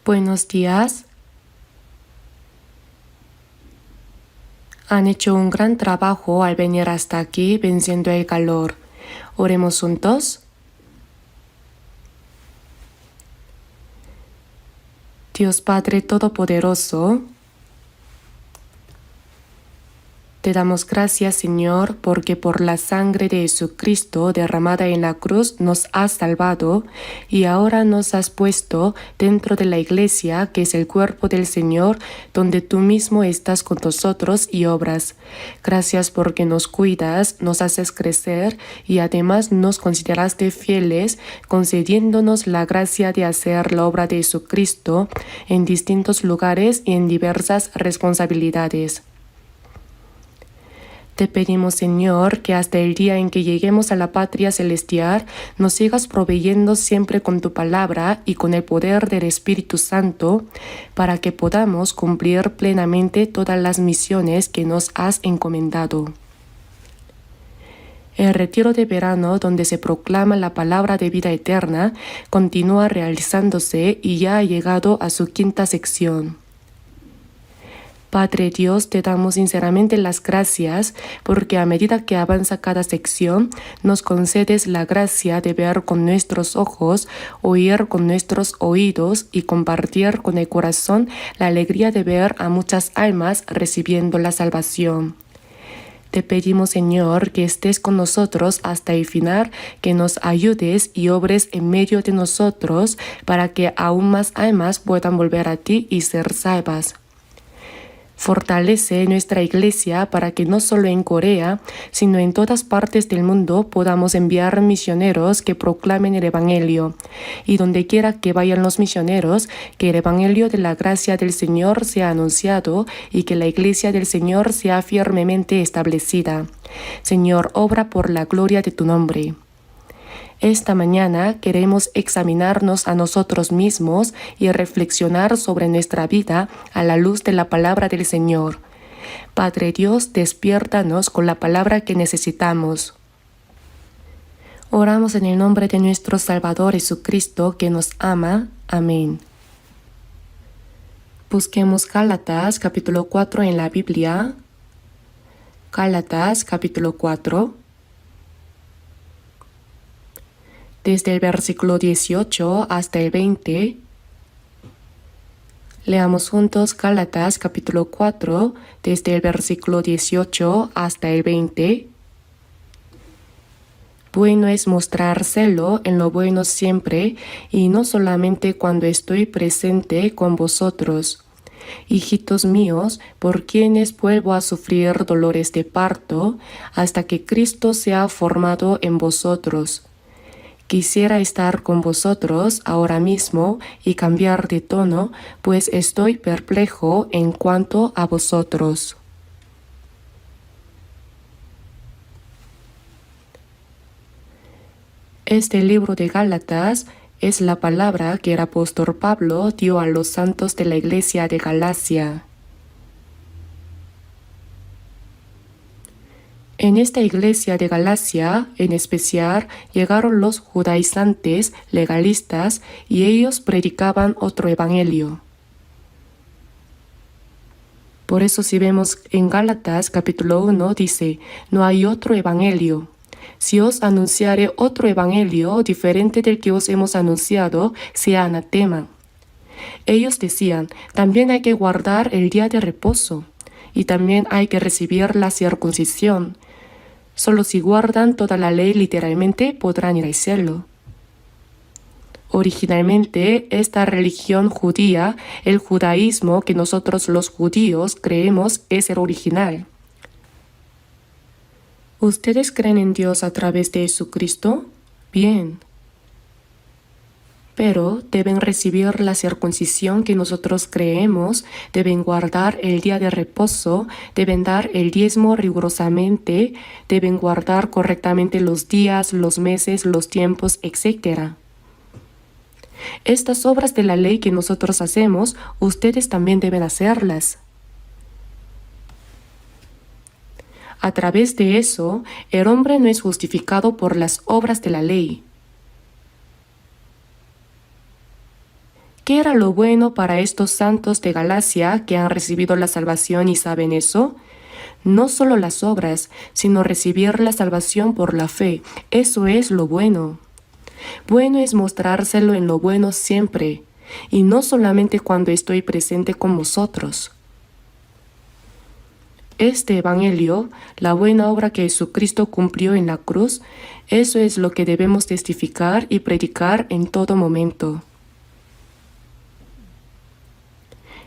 Buenos días. Han hecho un gran trabajo al venir hasta aquí venciendo el calor. Oremos juntos. Dios Padre Todopoderoso, te damos gracias, Señor, porque por la sangre de Jesucristo derramada en la cruz nos has salvado y ahora nos has puesto dentro de la iglesia, que es el cuerpo del Señor, donde tú mismo estás con nosotros y obras. Gracias porque nos cuidas, nos haces crecer y además nos consideraste fieles, concediéndonos la gracia de hacer la obra de Jesucristo en distintos lugares y en diversas responsabilidades. Te pedimos, Señor, que hasta el día en que lleguemos a la patria celestial, nos sigas proveyendo siempre con tu palabra y con el poder del Espíritu Santo, para que podamos cumplir plenamente todas las misiones que nos has encomendado. El retiro de verano, donde se proclama la palabra de vida eterna, continúa realizándose y ya ha llegado a su 5ª sección. Padre Dios, te damos sinceramente las gracias porque a medida que avanza cada sección, nos concedes la gracia de ver con nuestros ojos, oír con nuestros oídos y compartir con el corazón la alegría de ver a muchas almas recibiendo la salvación. Te pedimos, Señor, que estés con nosotros hasta el final, que nos ayudes y obres en medio de nosotros para que aún más almas puedan volver a ti y ser salvas. Fortalece nuestra iglesia para que no solo en Corea, sino en todas partes del mundo podamos enviar misioneros que proclamen el Evangelio. Y donde quiera que vayan los misioneros, que el Evangelio de la gracia del Señor sea anunciado y que la iglesia del Señor sea firmemente establecida. Señor, obra por la gloria de tu nombre. Esta mañana queremos examinarnos a nosotros mismos y reflexionar sobre nuestra vida a la luz de la palabra del Señor. Padre Dios, despiértanos con la palabra que necesitamos. Oramos en el nombre de nuestro Salvador Jesucristo, que nos ama. Amén. Busquemos Gálatas capítulo 4 en la Biblia. Gálatas capítulo 4. Desde el versículo 18 hasta el 20, leamos juntos Gálatas capítulo 4, desde el versículo 18 hasta el 20. Bueno es mostrar celo en lo bueno siempre, y no solamente cuando estoy presente con vosotros. Hijitos míos, por quienes vuelvo a sufrir dolores de parto, hasta que Cristo sea formado en vosotros. Quisiera estar con vosotros ahora mismo y cambiar de tono, pues estoy perplejo en cuanto a vosotros. Este libro de Gálatas es la palabra que el apóstol Pablo dio a los santos de la iglesia de Galacia. En esta iglesia de Galacia, en especial, llegaron los judaizantes legalistas y ellos predicaban otro evangelio. Por eso si vemos en Gálatas capítulo 1 dice, no hay otro evangelio. Si os anunciare otro evangelio diferente del que os hemos anunciado, sea anatema. Ellos decían, también hay que guardar el día de reposo y también hay que recibir la circuncisión. Solo si guardan toda la ley literalmente podrán ir al cielo. Originalmente, esta religión judía, el judaísmo que nosotros los judíos creemos es el original. ¿Ustedes creen en Dios a través de Jesucristo? Bien. Pero deben recibir la circuncisión que nosotros creemos, deben guardar el día de reposo, deben dar el diezmo rigurosamente, deben guardar correctamente los días, los meses, los tiempos, etc. Estas obras de la ley que nosotros hacemos, ustedes también deben hacerlas. A través de eso, el hombre no es justificado por las obras de la ley. ¿Qué era lo bueno para estos santos de Galacia que han recibido la salvación y saben eso? No solo las obras, sino recibir la salvación por la fe. Eso es lo bueno. Bueno es mostrárselo en lo bueno siempre, y no solamente cuando estoy presente con vosotros. Este Evangelio, la buena obra que Jesucristo cumplió en la cruz, eso es lo que debemos testificar y predicar en todo momento.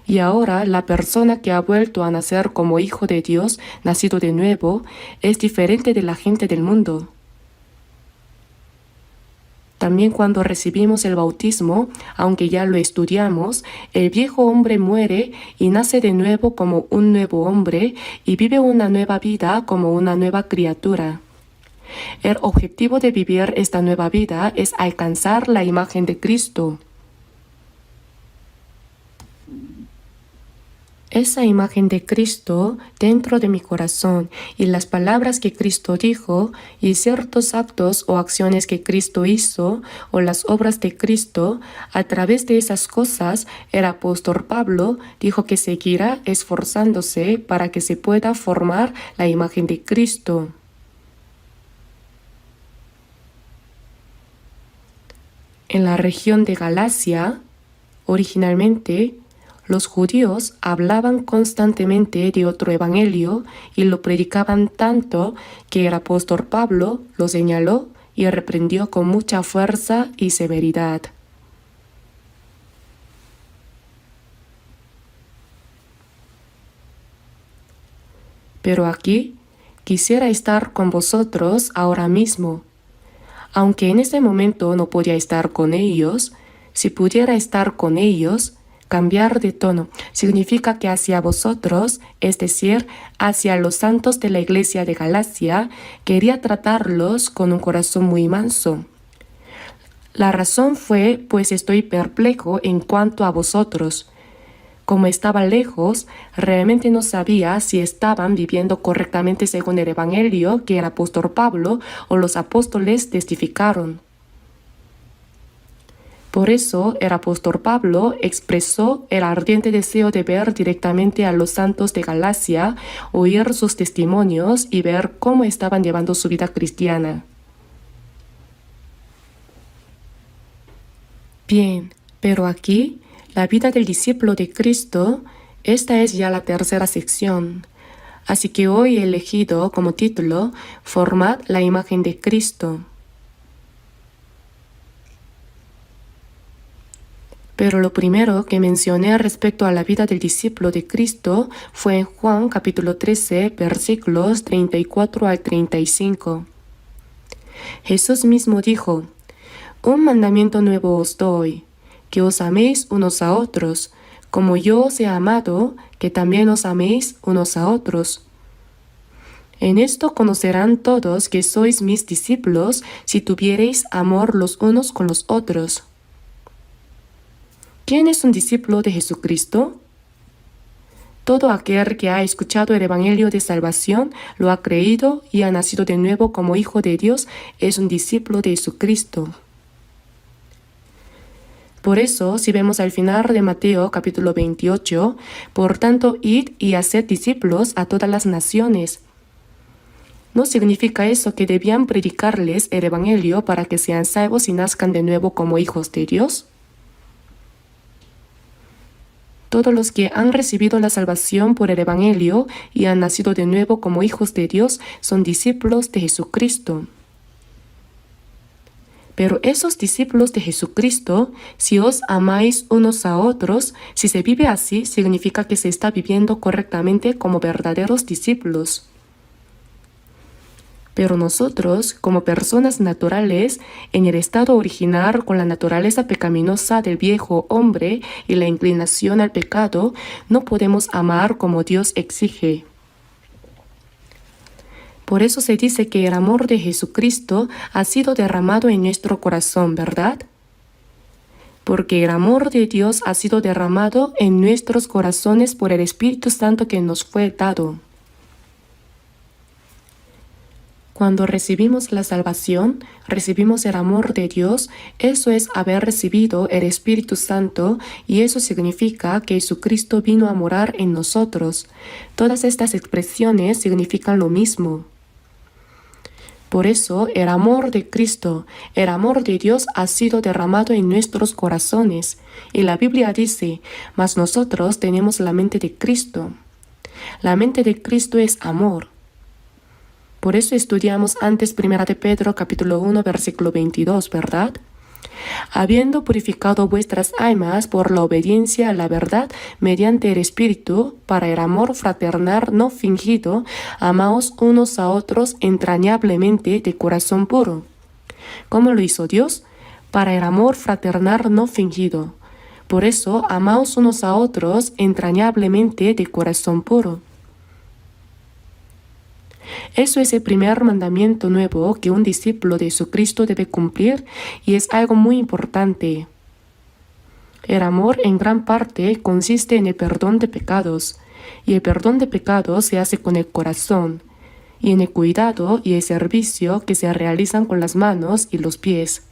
Y ahora la persona que ha vuelto a nacer como hijo de Dios, nacido de nuevo, es diferente de la gente del mundo. También cuando recibimos el bautismo, aunque ya lo estudiamos, el viejo hombre muere y nace de nuevo como un nuevo hombre y vive una nueva vida como una nueva criatura. El objetivo de vivir esta nueva vida es alcanzar la imagen de Cristo. Esa imagen de Cristo dentro de mi corazón y las palabras que Cristo dijo y ciertos actos o acciones que Cristo hizo o las obras de Cristo, a través de esas cosas el apóstol Pablo dijo que seguirá esforzándose para que se pueda formar la imagen de Cristo. En la región de Galacia, originalmente, los judíos hablaban constantemente de otro evangelio y lo predicaban tanto que el apóstol Pablo lo señaló y reprendió con mucha fuerza y severidad. Pero aquí quisiera estar con vosotros ahora mismo. Aunque en ese momento no podía estar con ellos, si pudiera estar con ellos, cambiar de tono significa que hacia vosotros, es decir, hacia los santos de la iglesia de Galacia, quería tratarlos con un corazón muy manso. La razón fue, pues estoy perplejo en cuanto a vosotros. Como estaba lejos, realmente no sabía si estaban viviendo correctamente según el evangelio que el apóstol Pablo o los apóstoles testificaron. Por eso el apóstol Pablo expresó el ardiente deseo de ver directamente a los santos de Galacia, oír sus testimonios y ver cómo estaban llevando su vida cristiana. Bien, pero aquí, la vida del discípulo de Cristo, esta es ya la tercera sección. Así que hoy he elegido como título, Formad la imagen de Cristo. Pero lo primero que mencioné respecto a la vida del discípulo de Cristo fue en Juan capítulo 13, versículos 34 al 35. Jesús mismo dijo, «Un mandamiento nuevo os doy, que os améis unos a otros, como yo os he amado, que también os améis unos a otros. En esto conocerán todos que sois mis discípulos, si tuviereis amor los unos con los otros». ¿Quién es un discípulo de Jesucristo? Todo aquel que ha escuchado el Evangelio de salvación, lo ha creído y ha nacido de nuevo como hijo de Dios, es un discípulo de Jesucristo. Por eso, si vemos al final de Mateo capítulo 28, por tanto, id y haced discípulos a todas las naciones. ¿No significa eso que debían predicarles el Evangelio para que sean salvos y nazcan de nuevo como hijos de Dios? Todos los que han recibido la salvación por el Evangelio y han nacido de nuevo como hijos de Dios son discípulos de Jesucristo. Pero esos discípulos de Jesucristo, si os amáis unos a otros, si se vive así, significa que se está viviendo correctamente como verdaderos discípulos. Pero nosotros, como personas naturales, en el estado original con la naturaleza pecaminosa del viejo hombre y la inclinación al pecado, no podemos amar como Dios exige. Por eso se dice que el amor de Jesucristo ha sido derramado en nuestro corazón, ¿verdad? Porque el amor de Dios ha sido derramado en nuestros corazones por el Espíritu Santo que nos fue dado. Cuando recibimos la salvación, recibimos el amor de Dios, eso es haber recibido el Espíritu Santo y eso significa que Jesucristo vino a morar en nosotros. Todas estas expresiones significan lo mismo. Por eso, el amor de Cristo, el amor de Dios ha sido derramado en nuestros corazones. Y la Biblia dice, mas nosotros tenemos la mente de Cristo. La mente de Cristo es amor. Por eso estudiamos antes 1 de Pedro capítulo 1 versículo 22, ¿verdad? Habiendo purificado vuestras almas por la obediencia a la verdad mediante el Espíritu, para el amor fraternal no fingido, amaos unos a otros entrañablemente de corazón puro. ¿Cómo lo hizo Dios? Para el amor fraternal no fingido. Por eso, amaos unos a otros entrañablemente de corazón puro. Eso es el primer mandamiento nuevo que un discípulo de Jesucristo debe cumplir y es algo muy importante. El amor en gran parte consiste en el perdón de pecados, y el perdón de pecados se hace con el corazón, y en el cuidado y el servicio que se realizan con las manos y los pies.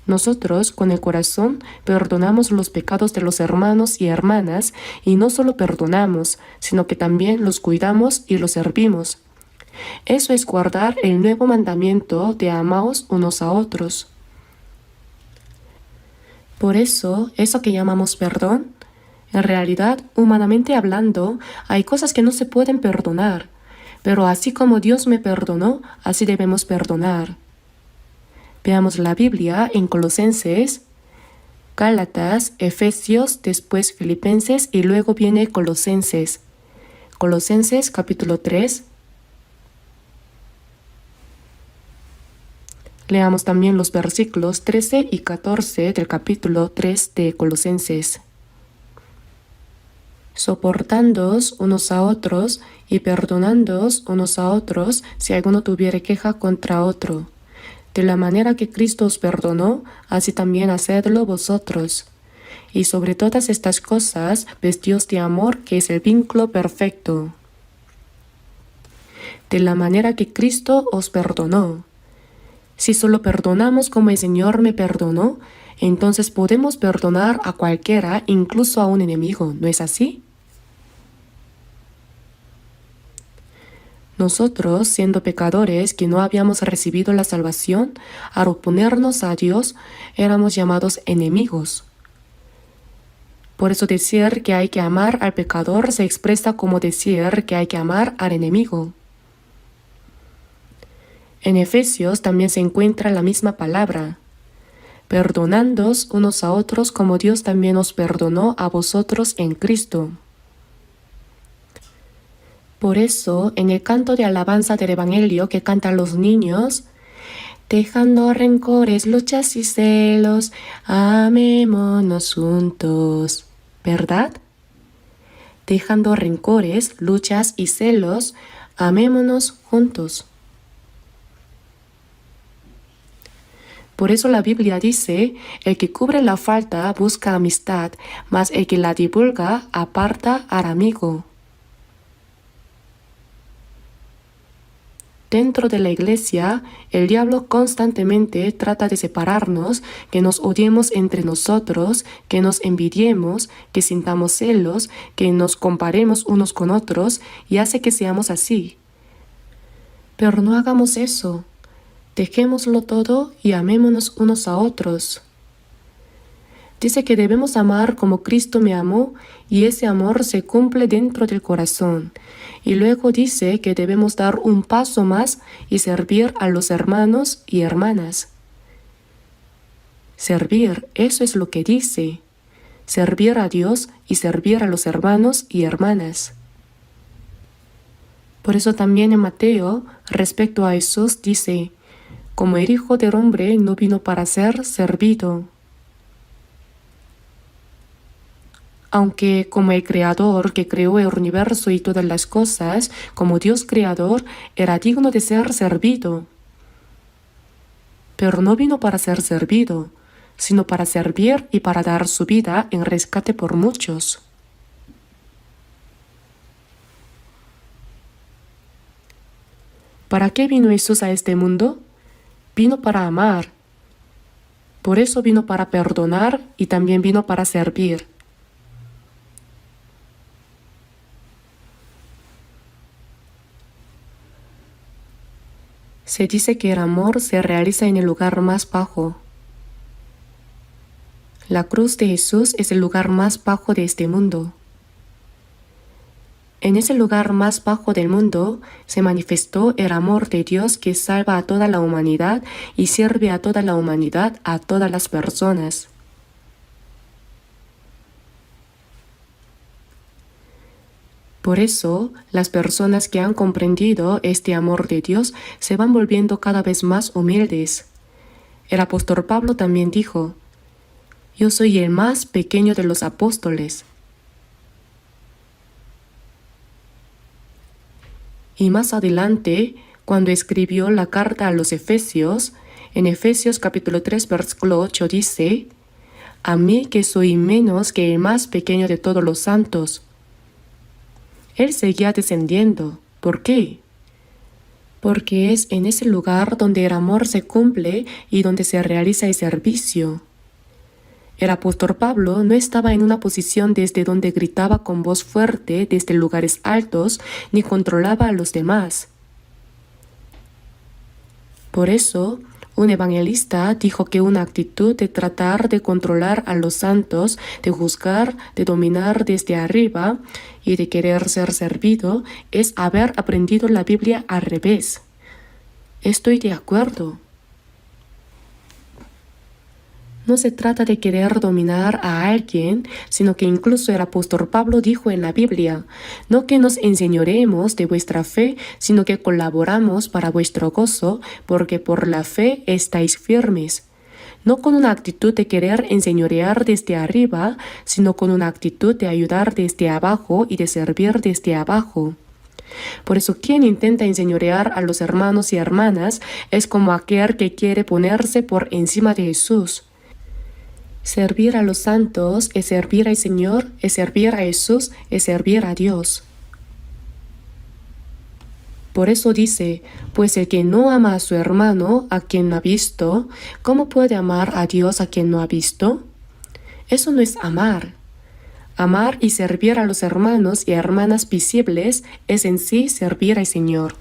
Nosotros, con el corazón, perdonamos los pecados de los hermanos y hermanas, y no solo perdonamos, sino que también los cuidamos y los servimos. Eso es guardar el nuevo mandamiento de amaos unos a otros. Por eso que llamamos perdón, en realidad, humanamente hablando, hay cosas que no se pueden perdonar, pero así como Dios me perdonó, así debemos perdonar. Veamos la Biblia en Colosenses, Gálatas, Efesios, después Filipenses y luego viene Colosenses. Colosenses capítulo 3. Leamos también los versículos 13 y 14 del capítulo 3 de Colosenses. Soportándoos unos a otros y perdonándoos unos a otros si alguno tuviere queja contra otro. De la manera que Cristo os perdonó, así también hacedlo vosotros. Y sobre todas estas cosas, vestíos de amor, que es el vínculo perfecto. De la manera que Cristo os perdonó. Si solo perdonamos como el Señor me perdonó, entonces podemos perdonar a cualquiera, incluso a un enemigo, ¿no es así? Nosotros, siendo pecadores que no habíamos recibido la salvación, al oponernos a Dios, éramos llamados enemigos. Por eso decir que hay que amar al pecador se expresa como decir que hay que amar al enemigo. En Efesios también se encuentra la misma palabra. Perdonándoos unos a otros como Dios también os perdonó a vosotros en Cristo. Por eso, en el canto de alabanza del Evangelio que cantan los niños, dejando rencores, luchas y celos, amémonos juntos, ¿verdad? Dejando rencores, luchas y celos, amémonos juntos. Por eso la Biblia dice, el que cubre la falta busca amistad, mas el que la divulga aparta al amigo. Dentro de la iglesia, el diablo constantemente trata de separarnos, que nos odiemos entre nosotros, que nos envidiemos, que sintamos celos, que nos comparemos unos con otros y hace que seamos así. Pero no hagamos eso. Dejémoslo todo y amémonos unos a otros. Dice que debemos amar como Cristo me amó y ese amor se cumple dentro del corazón. Y luego dice que debemos dar un paso más y servir a los hermanos y hermanas. Servir, eso es lo que dice. Servir a Dios y servir a los hermanos y hermanas. Por eso también en Mateo, respecto a Jesús, dice, como el Hijo del Hombre no vino para ser servido. Aunque como el Creador que creó el universo y todas las cosas, como Dios Creador, era digno de ser servido. Pero no vino para ser servido, sino para servir y para dar su vida en rescate por muchos. ¿Para qué vino Jesús a este mundo? Vino para amar. Por eso vino para perdonar y también vino para servir. Se dice que el amor se realiza en el lugar más bajo. La cruz de Jesús es el lugar más bajo de este mundo. En ese lugar más bajo del mundo se manifestó el amor de Dios que salva a toda la humanidad y sirve a toda la humanidad, a todas las personas. Por eso, las personas que han comprendido este amor de Dios se van volviendo cada vez más humildes. El apóstol Pablo también dijo: "Yo soy el más pequeño de los apóstoles". Y más adelante, cuando escribió la carta a los Efesios, en Efesios capítulo 3, versículo 8 dice: "A mí que soy menos que el más pequeño de todos los santos". Él seguía descendiendo. ¿Por qué? Porque es en ese lugar donde el amor se cumple y donde se realiza el servicio. El apóstol Pablo no estaba en una posición desde donde gritaba con voz fuerte desde lugares altos ni controlaba a los demás. Por eso, un evangelista dijo que una actitud de tratar de controlar a los santos, de juzgar, de dominar desde arriba y de querer ser servido es haber aprendido la Biblia al revés. Estoy de acuerdo. No se trata de querer dominar a alguien, sino que incluso el apóstol Pablo dijo en la Biblia: "No que nos enseñoremos de vuestra fe, sino que colaboramos para vuestro gozo, porque por la fe estáis firmes". No con una actitud de querer enseñorear desde arriba, sino con una actitud de ayudar desde abajo y de servir desde abajo. Por eso quien intenta enseñorear a los hermanos y hermanas es como aquel que quiere ponerse por encima de Jesús. Servir a los santos es servir al Señor, es servir a Jesús, es servir a Dios. Por eso dice: "Pues el que no ama a su hermano, a quien no ha visto, ¿cómo puede amar a Dios a quien no ha visto?". Eso no es amar. Amar y servir a los hermanos y hermanas visibles es en sí servir al Señor.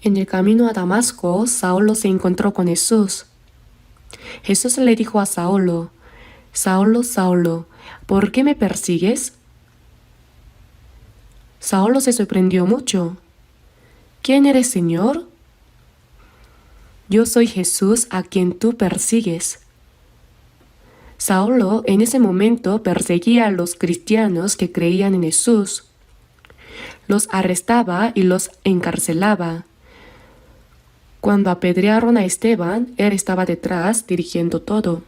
En el camino a Damasco, Saulo se encontró con Jesús. Jesús le dijo a Saulo: "Saulo, Saulo, ¿por qué me persigues?". Saulo se sorprendió mucho. "¿Quién eres, Señor?". "Yo soy Jesús a quien tú persigues". Saulo en ese momento perseguía a los cristianos que creían en Jesús. Los arrestaba y los encarcelaba. Cuando apedrearon a Esteban, él estaba detrás dirigiendo todo.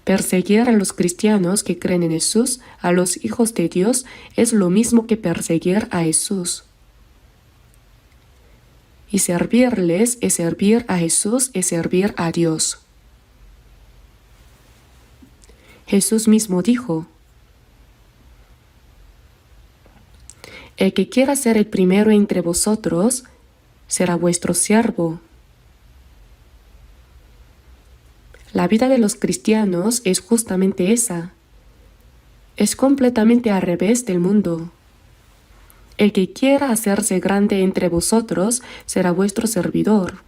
Perseguir a los cristianos que creen en Jesús, a los hijos de Dios, es lo mismo que perseguir a Jesús. Y servirles es servir a Jesús, es servir a Dios. Jesús mismo dijo: "El que quiera ser el primero entre vosotros, será vuestro siervo". La vida de los cristianos es justamente esa. Es completamente al revés del mundo. El que quiera hacerse grande entre vosotros será vuestro servidor.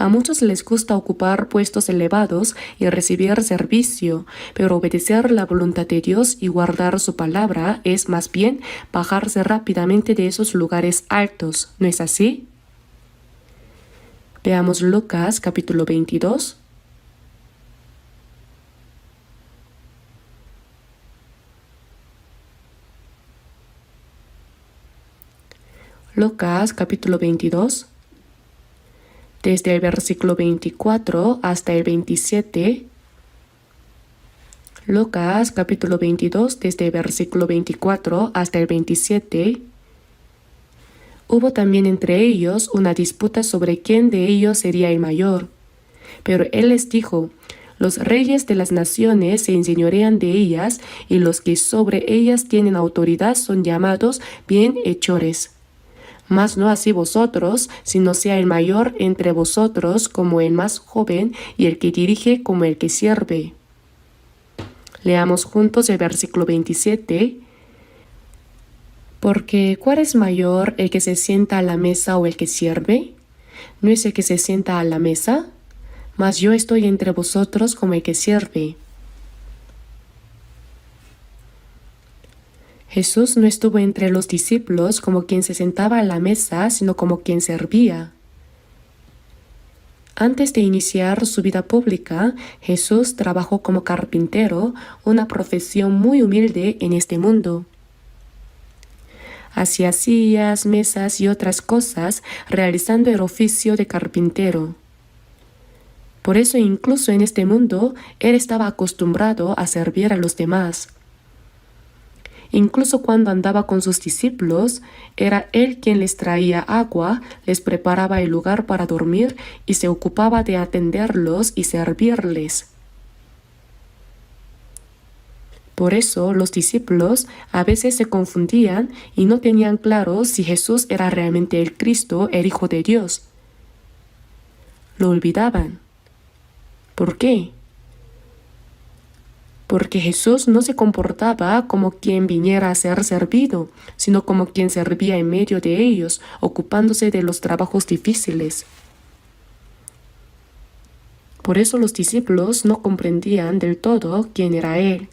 A muchos les gusta ocupar puestos elevados y recibir servicio, pero obedecer la voluntad de Dios y guardar su palabra es más bien bajarse rápidamente de esos lugares altos, ¿no es así? Veamos Lucas capítulo 22. Lucas capítulo 22. Desde el versículo 24 hasta el 27. Lucas capítulo 22, desde el versículo 24 hasta el 27. Hubo también entre ellos una disputa sobre quién de ellos sería el mayor. Pero él les dijo: los reyes de las naciones se enseñorean de ellas, y los que sobre ellas tienen autoridad son llamados bienhechores. Mas no así vosotros, sino sea el mayor entre vosotros como el más joven, y el que dirige como el que sirve. Leamos juntos el versículo 27. Porque ¿cuál es mayor, el que se sienta a la mesa o el que sirve? ¿No es el que se sienta a la mesa? Mas yo estoy entre vosotros como el que sirve. Jesús no estuvo entre los discípulos como quien se sentaba a la mesa, sino como quien servía. Antes de iniciar su vida pública, Jesús trabajó como carpintero, una profesión muy humilde en este mundo. Hacía sillas, mesas y otras cosas, realizando el oficio de carpintero. Por eso incluso en este mundo, él estaba acostumbrado a servir a los demás. Incluso cuando andaba con sus discípulos, era él quien les traía agua, les preparaba el lugar para dormir y se ocupaba de atenderlos y servirles. Por eso los discípulos a veces se confundían y no tenían claro si Jesús era realmente el Cristo, el Hijo de Dios. Lo olvidaban. ¿Por qué? Porque Jesús no se comportaba como quien viniera a ser servido, sino como quien servía en medio de ellos, ocupándose de los trabajos difíciles. Por eso los discípulos no comprendían del todo quién era Él.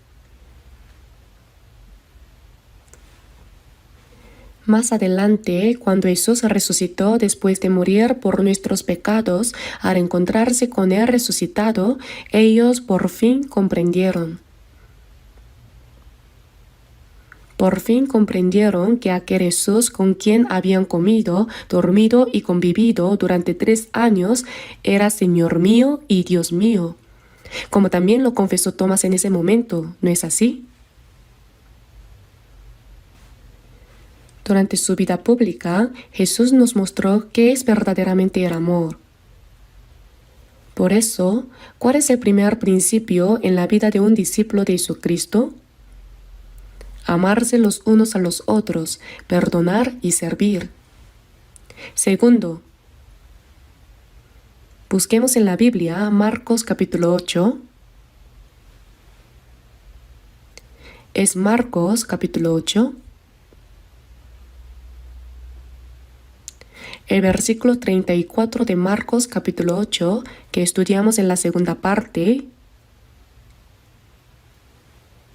Más adelante, cuando Jesús resucitó después de morir por nuestros pecados, al encontrarse con Él resucitado, ellos por fin comprendieron. Por fin comprendieron que aquel Jesús con quien habían comido, dormido y convivido durante 3 años era Señor mío y Dios mío, como también lo confesó Tomás en ese momento, ¿no es así? Durante su vida pública, Jesús nos mostró qué es verdaderamente el amor. Por eso, ¿cuál es el primer principio en la vida de un discípulo de Jesucristo? Amarse los unos a los otros, perdonar y servir. Segundo, busquemos en la Biblia Marcos capítulo 8. Es Marcos capítulo 8. El versículo 34 de Marcos capítulo 8, que estudiamos en la segunda parte.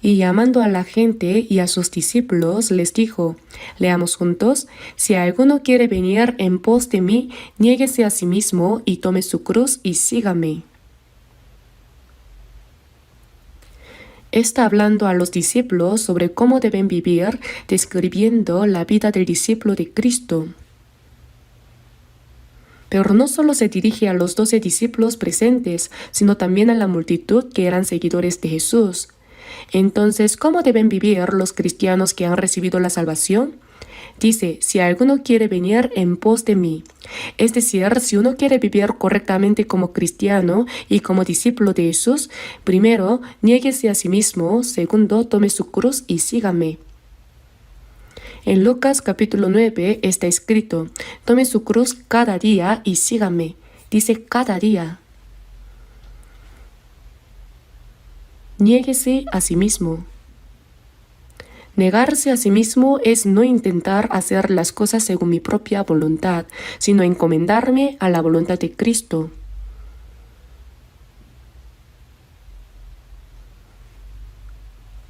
Y llamando a la gente y a sus discípulos, les dijo, leamos juntos: si alguno quiere venir en pos de mí, niéguese a sí mismo y tome su cruz y sígame. Está hablando a los discípulos sobre cómo deben vivir, describiendo la vida del discípulo de Cristo. Pero no solo se dirige a los 12 discípulos presentes, sino también a la multitud que eran seguidores de Jesús. Entonces, ¿cómo deben vivir los cristianos que han recibido la salvación? Dice, si alguno quiere venir en pos de mí. Es decir, si uno quiere vivir correctamente como cristiano y como discípulo de Jesús, primero, niéguese a sí mismo, segundo, tome su cruz y sígame. En Lucas capítulo 9 está escrito, tome su cruz cada día y sígame. Dice cada día. Niéguese a sí mismo. Negarse a sí mismo es no intentar hacer las cosas según mi propia voluntad, sino encomendarme a la voluntad de Cristo.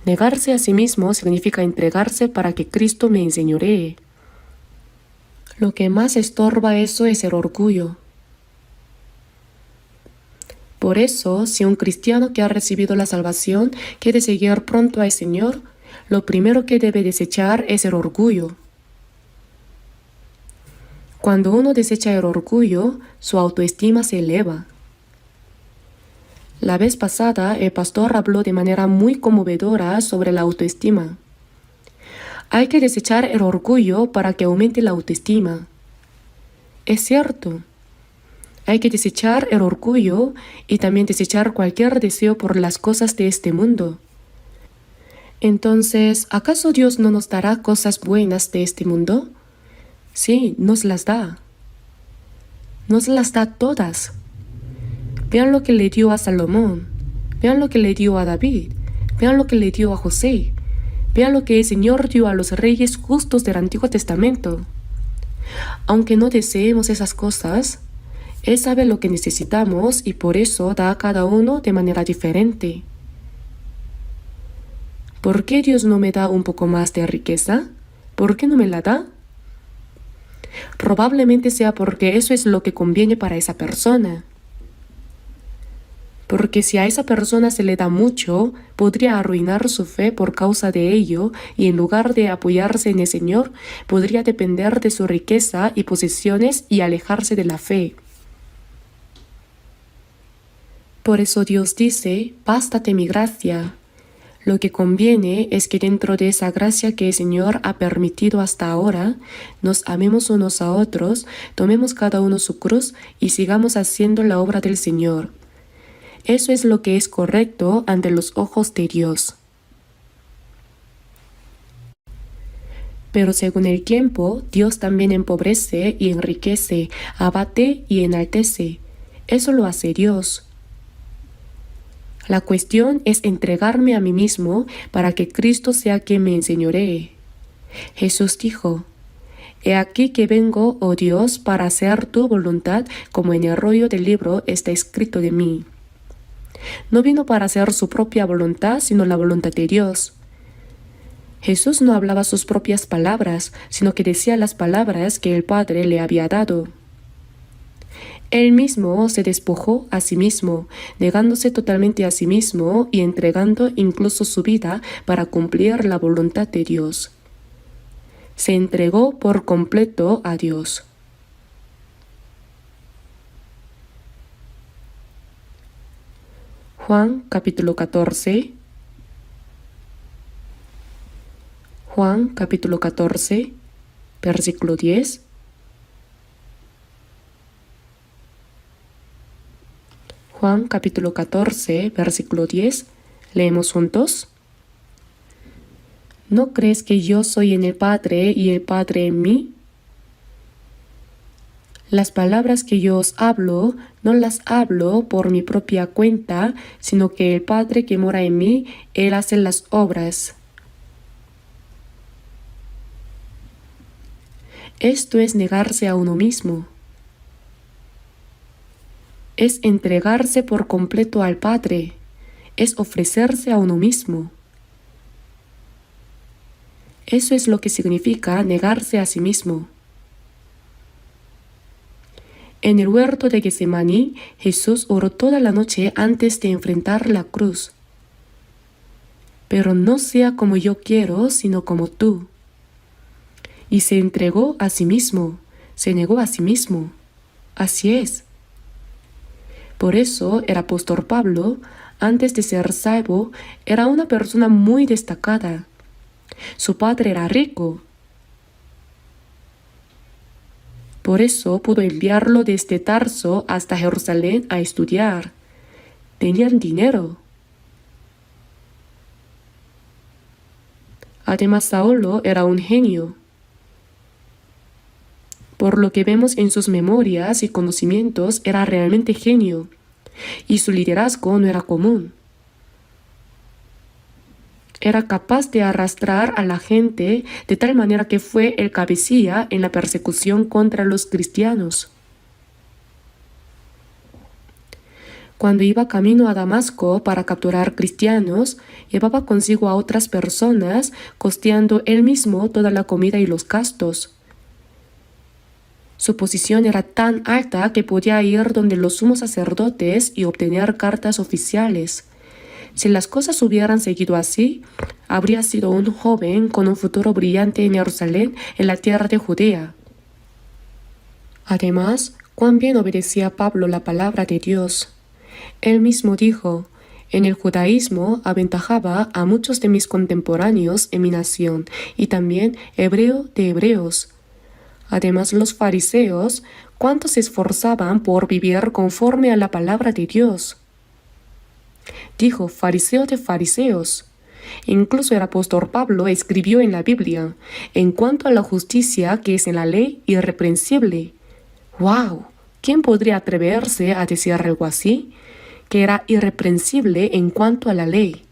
Negarse a sí mismo significa entregarse para que Cristo me enseñoree. Lo que más estorba eso es el orgullo. Por eso, si un cristiano que ha recibido la salvación quiere seguir pronto al Señor, lo primero que debe desechar es el orgullo. Cuando uno desecha el orgullo, su autoestima se eleva. La vez pasada, el pastor habló de manera muy conmovedora sobre la autoestima. Hay que desechar el orgullo para que aumente la autoestima. Es cierto. Hay que desechar el orgullo y también desechar cualquier deseo por las cosas de este mundo. Entonces, ¿acaso Dios no nos dará cosas buenas de este mundo? Sí, nos las da. Nos las da todas. Vean lo que le dio a Salomón. Vean lo que le dio a David. Vean lo que le dio a José. Vean lo que el Señor dio a los reyes justos del Antiguo Testamento. Aunque no deseemos esas cosas, Él sabe lo que necesitamos y por eso da a cada uno de manera diferente. ¿Por qué Dios no me da un poco más de riqueza? ¿Por qué no me la da? Probablemente sea porque eso es lo que conviene para esa persona. Porque si a esa persona se le da mucho, podría arruinar su fe por causa de ello y en lugar de apoyarse en el Señor, podría depender de su riqueza y posesiones y alejarse de la fe. Por eso Dios dice, bástate mi gracia. Lo que conviene es que dentro de esa gracia que el Señor ha permitido hasta ahora, nos amemos unos a otros, tomemos cada uno su cruz y sigamos haciendo la obra del Señor. Eso es lo que es correcto ante los ojos de Dios. Pero según el tiempo, Dios también empobrece y enriquece, abate y enaltece. Eso lo hace Dios. La cuestión es entregarme a mí mismo para que Cristo sea quien me enseñoree. Jesús dijo, «He aquí que vengo, oh Dios, para hacer tu voluntad, como en el rollo del libro está escrito de mí». No vino para hacer su propia voluntad, sino la voluntad de Dios. Jesús no hablaba sus propias palabras, sino que decía las palabras que el Padre le había dado. Él mismo se despojó a sí mismo, negándose totalmente a sí mismo y entregando incluso su vida para cumplir la voluntad de Dios. Se entregó por completo a Dios. Juan capítulo 14. Juan capítulo 14, versículo 10. Juan capítulo 14, versículo 10. ¿Leemos juntos? ¿No crees que yo soy en el Padre y el Padre en mí? Las palabras que yo os hablo, no las hablo por mi propia cuenta, sino que el Padre que mora en mí, Él hace las obras. Esto es negarse a uno mismo. Es entregarse por completo al Padre. Es ofrecerse a uno mismo. Eso es lo que significa negarse a sí mismo. En el huerto de Getsemaní, Jesús oró toda la noche antes de enfrentar la cruz. Pero no sea como yo quiero, sino como tú. Y se entregó a sí mismo, se negó a sí mismo. Así es. Por eso el apóstol Pablo, antes de ser salvo, era una persona muy destacada. Su padre era rico. Por eso pudo enviarlo desde Tarso hasta Jerusalén a estudiar. Tenían dinero. Además, Saulo era un genio. Por lo que vemos en sus memorias y conocimientos, era realmente genio. Y su liderazgo no era común. Era capaz de arrastrar a la gente de tal manera que fue el cabecilla en la persecución contra los cristianos. Cuando iba camino a Damasco para capturar cristianos, llevaba consigo a otras personas, costeando él mismo toda la comida y los gastos. Su posición era tan alta que podía ir donde los sumos sacerdotes y obtener cartas oficiales. Si las cosas hubieran seguido así, habría sido un joven con un futuro brillante en Jerusalén, en la tierra de Judea. Además, cuán bien obedecía Pablo la palabra de Dios. Él mismo dijo, en el judaísmo aventajaba a muchos de mis contemporáneos en mi nación, y también hebreo de hebreos. Además, los fariseos, ¿cuánto se esforzaban por vivir conforme a la palabra de Dios? Dijo, fariseo de fariseos. Incluso el apóstol Pablo escribió en la Biblia, en cuanto a la justicia que es en la ley, irreprensible. ¡Wow! ¿Quién podría atreverse a decir algo así? Que era irreprensible en cuanto a la ley.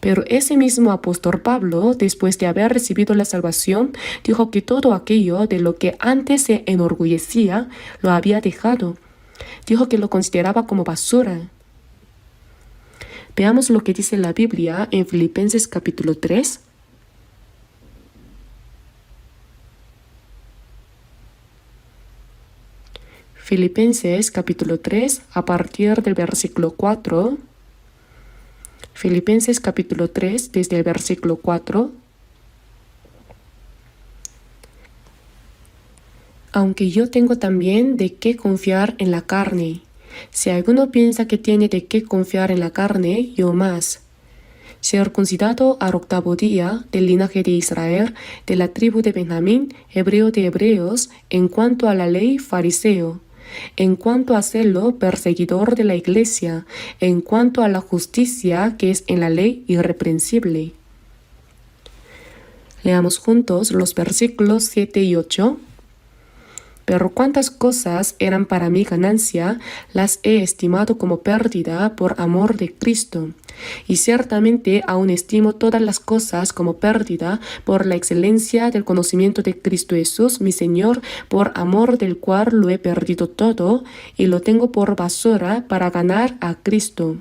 Pero ese mismo apóstol Pablo, después de haber recibido la salvación, dijo que todo aquello de lo que antes se enorgullecía, lo había dejado. Dijo que lo consideraba como basura. Veamos lo que dice la Biblia en Filipenses capítulo 3. Filipenses capítulo 3, a partir del versículo 4. Filipenses capítulo 3, desde el versículo 4. Aunque yo tengo también de qué confiar en la carne. Si alguno piensa que tiene de qué confiar en la carne, yo más. Circuncidado al 8º día, del linaje de Israel, de la tribu de Benjamín, hebreo de hebreos, en cuanto a la ley, fariseo. En cuanto a celo, perseguidor de la iglesia, en cuanto a la justicia que es en la ley, irreprensible. Leamos juntos los versículos 7 y 8. Pero cuántas cosas eran para mí ganancia, las he estimado como pérdida por amor de Cristo. Y ciertamente aún estimo todas las cosas como pérdida por la excelencia del conocimiento de Cristo Jesús, mi Señor, por amor del cual lo he perdido todo y lo tengo por basura para ganar a Cristo.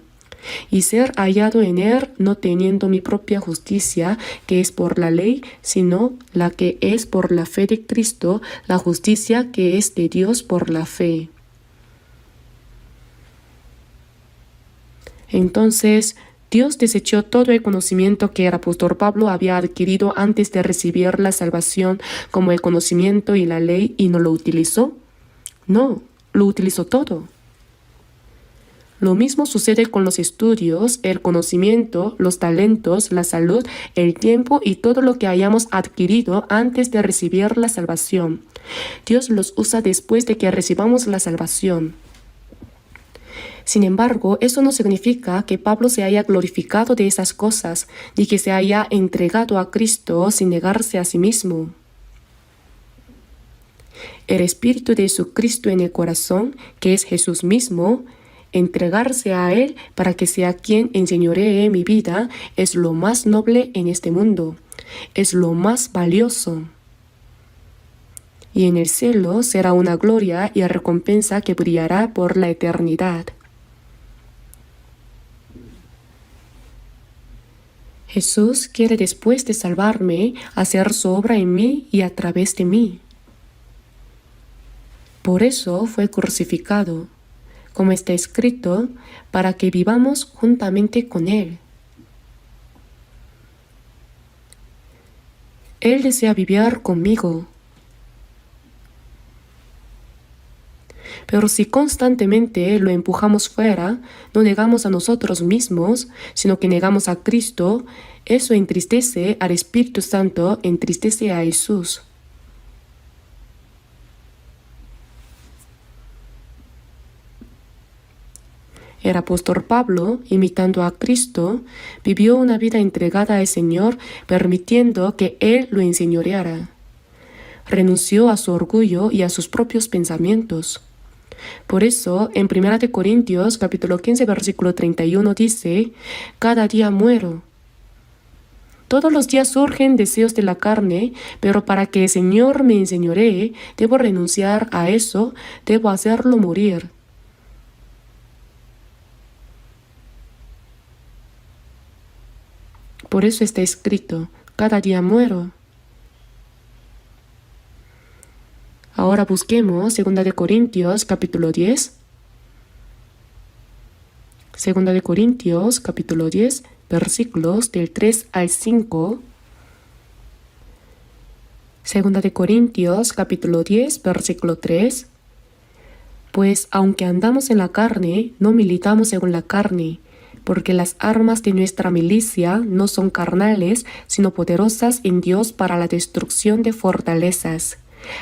Y ser hallado en él, no teniendo mi propia justicia, que es por la ley, sino la que es por la fe de Cristo, la justicia que es de Dios por la fe. Entonces, Dios desechó todo el conocimiento que el apóstol Pablo había adquirido antes de recibir la salvación, como el conocimiento y la ley, y no lo utilizó. No, lo utilizó todo. Lo mismo sucede con los estudios, el conocimiento, los talentos, la salud, el tiempo y todo lo que hayamos adquirido antes de recibir la salvación. Dios los usa después de que recibamos la salvación. Sin embargo, eso no significa que Pablo se haya glorificado de esas cosas, ni que se haya entregado a Cristo sin negarse a sí mismo. El Espíritu de Jesucristo en el corazón, que es Jesús mismo, entregarse a Él para que sea quien enseñoree mi vida, es lo más noble en este mundo, es lo más valioso. Y en el cielo será una gloria y recompensa que brillará por la eternidad. Jesús quiere, después de salvarme, hacer su obra en mí y a través de mí. Por eso fue crucificado, como está escrito, para que vivamos juntamente con Él. Él desea vivir conmigo. Pero si constantemente lo empujamos fuera, no negamos a nosotros mismos, sino que negamos a Cristo, eso entristece al Espíritu Santo, entristece a Jesús. El apóstol Pablo, imitando a Cristo, vivió una vida entregada al Señor, permitiendo que Él lo enseñoreara. Renunció a su orgullo y a sus propios pensamientos. Por eso, en 1 Corintios capítulo 15, versículo 31 dice, «Cada día muero». Todos los días surgen deseos de la carne, pero para que el Señor me enseñoree, debo renunciar a eso, debo hacerlo morir. Por eso está escrito, cada día muero. Ahora busquemos 2 Corintios capítulo 10. 2 Corintios capítulo 10, versículos del 3 al 5. 2 Corintios capítulo 10, versículo 3. Pues aunque andamos en la carne, no militamos según la carne, porque las armas de nuestra milicia no son carnales, sino poderosas en Dios para la destrucción de fortalezas.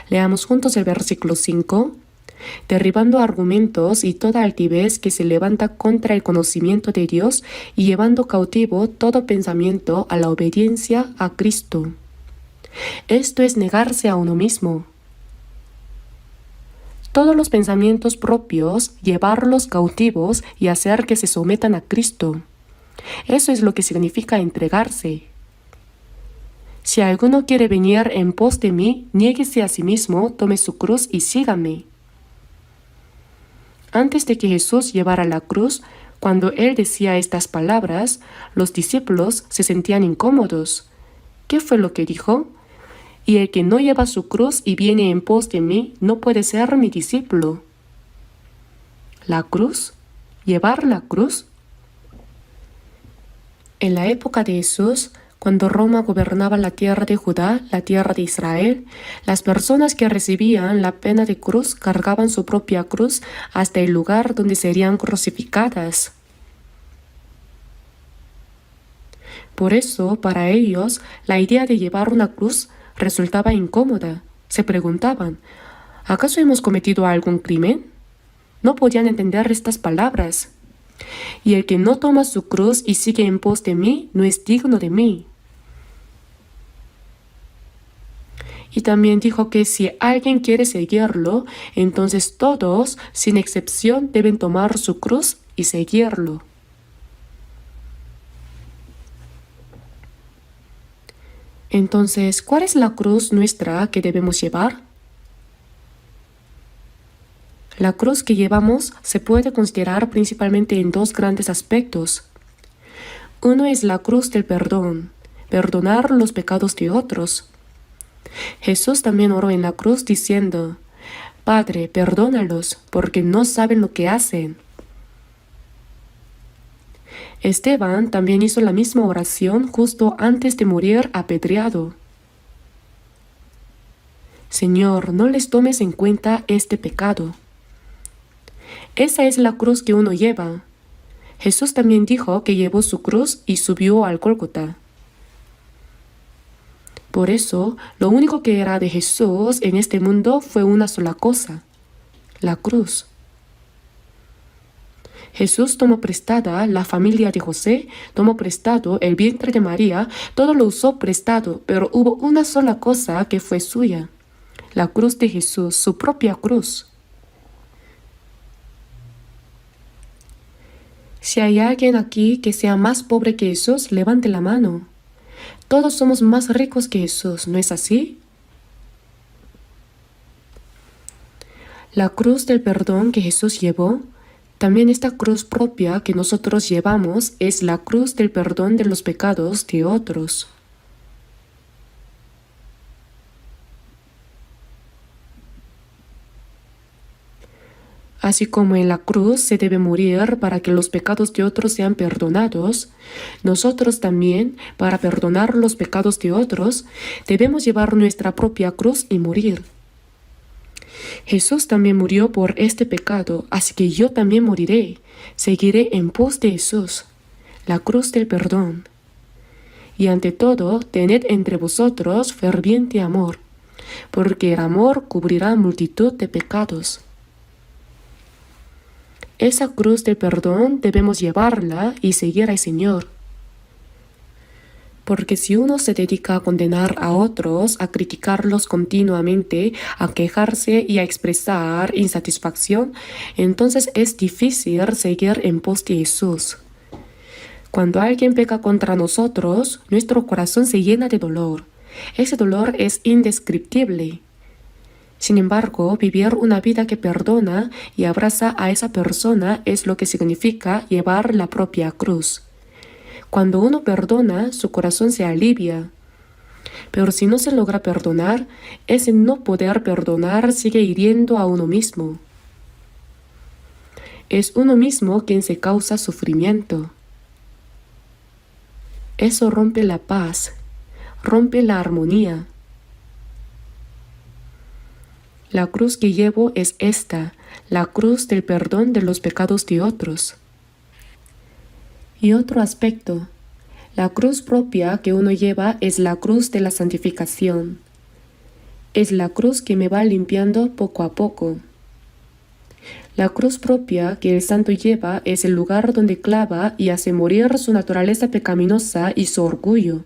Leamos juntos el versículo 5. Derribando argumentos y toda altivez que se levanta contra el conocimiento de Dios y llevando cautivo todo pensamiento a la obediencia a Cristo. Esto es negarse a uno mismo. Todos los pensamientos propios, llevarlos cautivos y hacer que se sometan a Cristo. Eso es lo que significa entregarse. Si alguno quiere venir en pos de mí, niéguese a sí mismo, tome su cruz y sígame. Antes de que Jesús llevara la cruz, cuando él decía estas palabras, los discípulos se sentían incómodos. ¿Qué fue lo que dijo? Y el que no lleva su cruz y viene en pos de mí, no puede ser mi discípulo. ¿La cruz? ¿Llevar la cruz? En la época de Jesús, cuando Roma gobernaba la tierra de Judá, la tierra de Israel, las personas que recibían la pena de cruz cargaban su propia cruz hasta el lugar donde serían crucificadas. Por eso, para ellos, la idea de llevar una cruz resultaba incómoda. Se preguntaban, ¿acaso hemos cometido algún crimen? No podían entender estas palabras. Y el que no toma su cruz y sigue en pos de mí, no es digno de mí. Y también dijo que si alguien quiere seguirlo, entonces todos, sin excepción, deben tomar su cruz y seguirlo. Entonces, ¿cuál es la cruz nuestra que debemos llevar? La cruz que llevamos se puede considerar principalmente en dos grandes aspectos. Uno es la cruz del perdón, perdonar los pecados de otros. Jesús también oró en la cruz diciendo, Padre, perdónalos, porque no saben lo que hacen. Esteban también hizo la misma oración justo antes de morir apedreado. Señor, no les tomes en cuenta este pecado. Esa es la cruz que uno lleva. Jesús también dijo que llevó su cruz y subió al Gólgota. Por eso, lo único que era de Jesús en este mundo fue una sola cosa, la cruz. Jesús tomó prestada la familia de José, tomó prestado el vientre de María, todo lo usó prestado, pero hubo una sola cosa que fue suya, la cruz de Jesús, su propia cruz. Si hay alguien aquí que sea más pobre que Jesús, levante la mano. Todos somos más ricos que Jesús, ¿no es así? La cruz del perdón que Jesús llevó, también esta cruz propia que nosotros llevamos es la cruz del perdón de los pecados de otros. Así como en la cruz se debe morir para que los pecados de otros sean perdonados, nosotros también, para perdonar los pecados de otros, debemos llevar nuestra propia cruz y morir. Jesús también murió por este pecado, así que yo también moriré, seguiré en pos de Jesús, la cruz del perdón. Y ante todo, tened entre vosotros ferviente amor, porque el amor cubrirá multitud de pecados. Esa cruz del perdón debemos llevarla y seguir al Señor. Porque si uno se dedica a condenar a otros, a criticarlos continuamente, a quejarse y a expresar insatisfacción, entonces es difícil seguir en pos de Jesús. Cuando alguien peca contra nosotros, nuestro corazón se llena de dolor. Ese dolor es indescriptible. Sin embargo, vivir una vida que perdona y abraza a esa persona es lo que significa llevar la propia cruz. Cuando uno perdona, su corazón se alivia. Pero si no se logra perdonar, ese no poder perdonar sigue hiriendo a uno mismo. Es uno mismo quien se causa sufrimiento. Eso rompe la paz, rompe la armonía. La cruz que llevo es esta, la cruz del perdón de los pecados de otros. Y otro aspecto, la cruz propia que uno lleva es la cruz de la santificación. Es la cruz que me va limpiando poco a poco. La cruz propia que el santo lleva es el lugar donde clava y hace morir su naturaleza pecaminosa y su orgullo.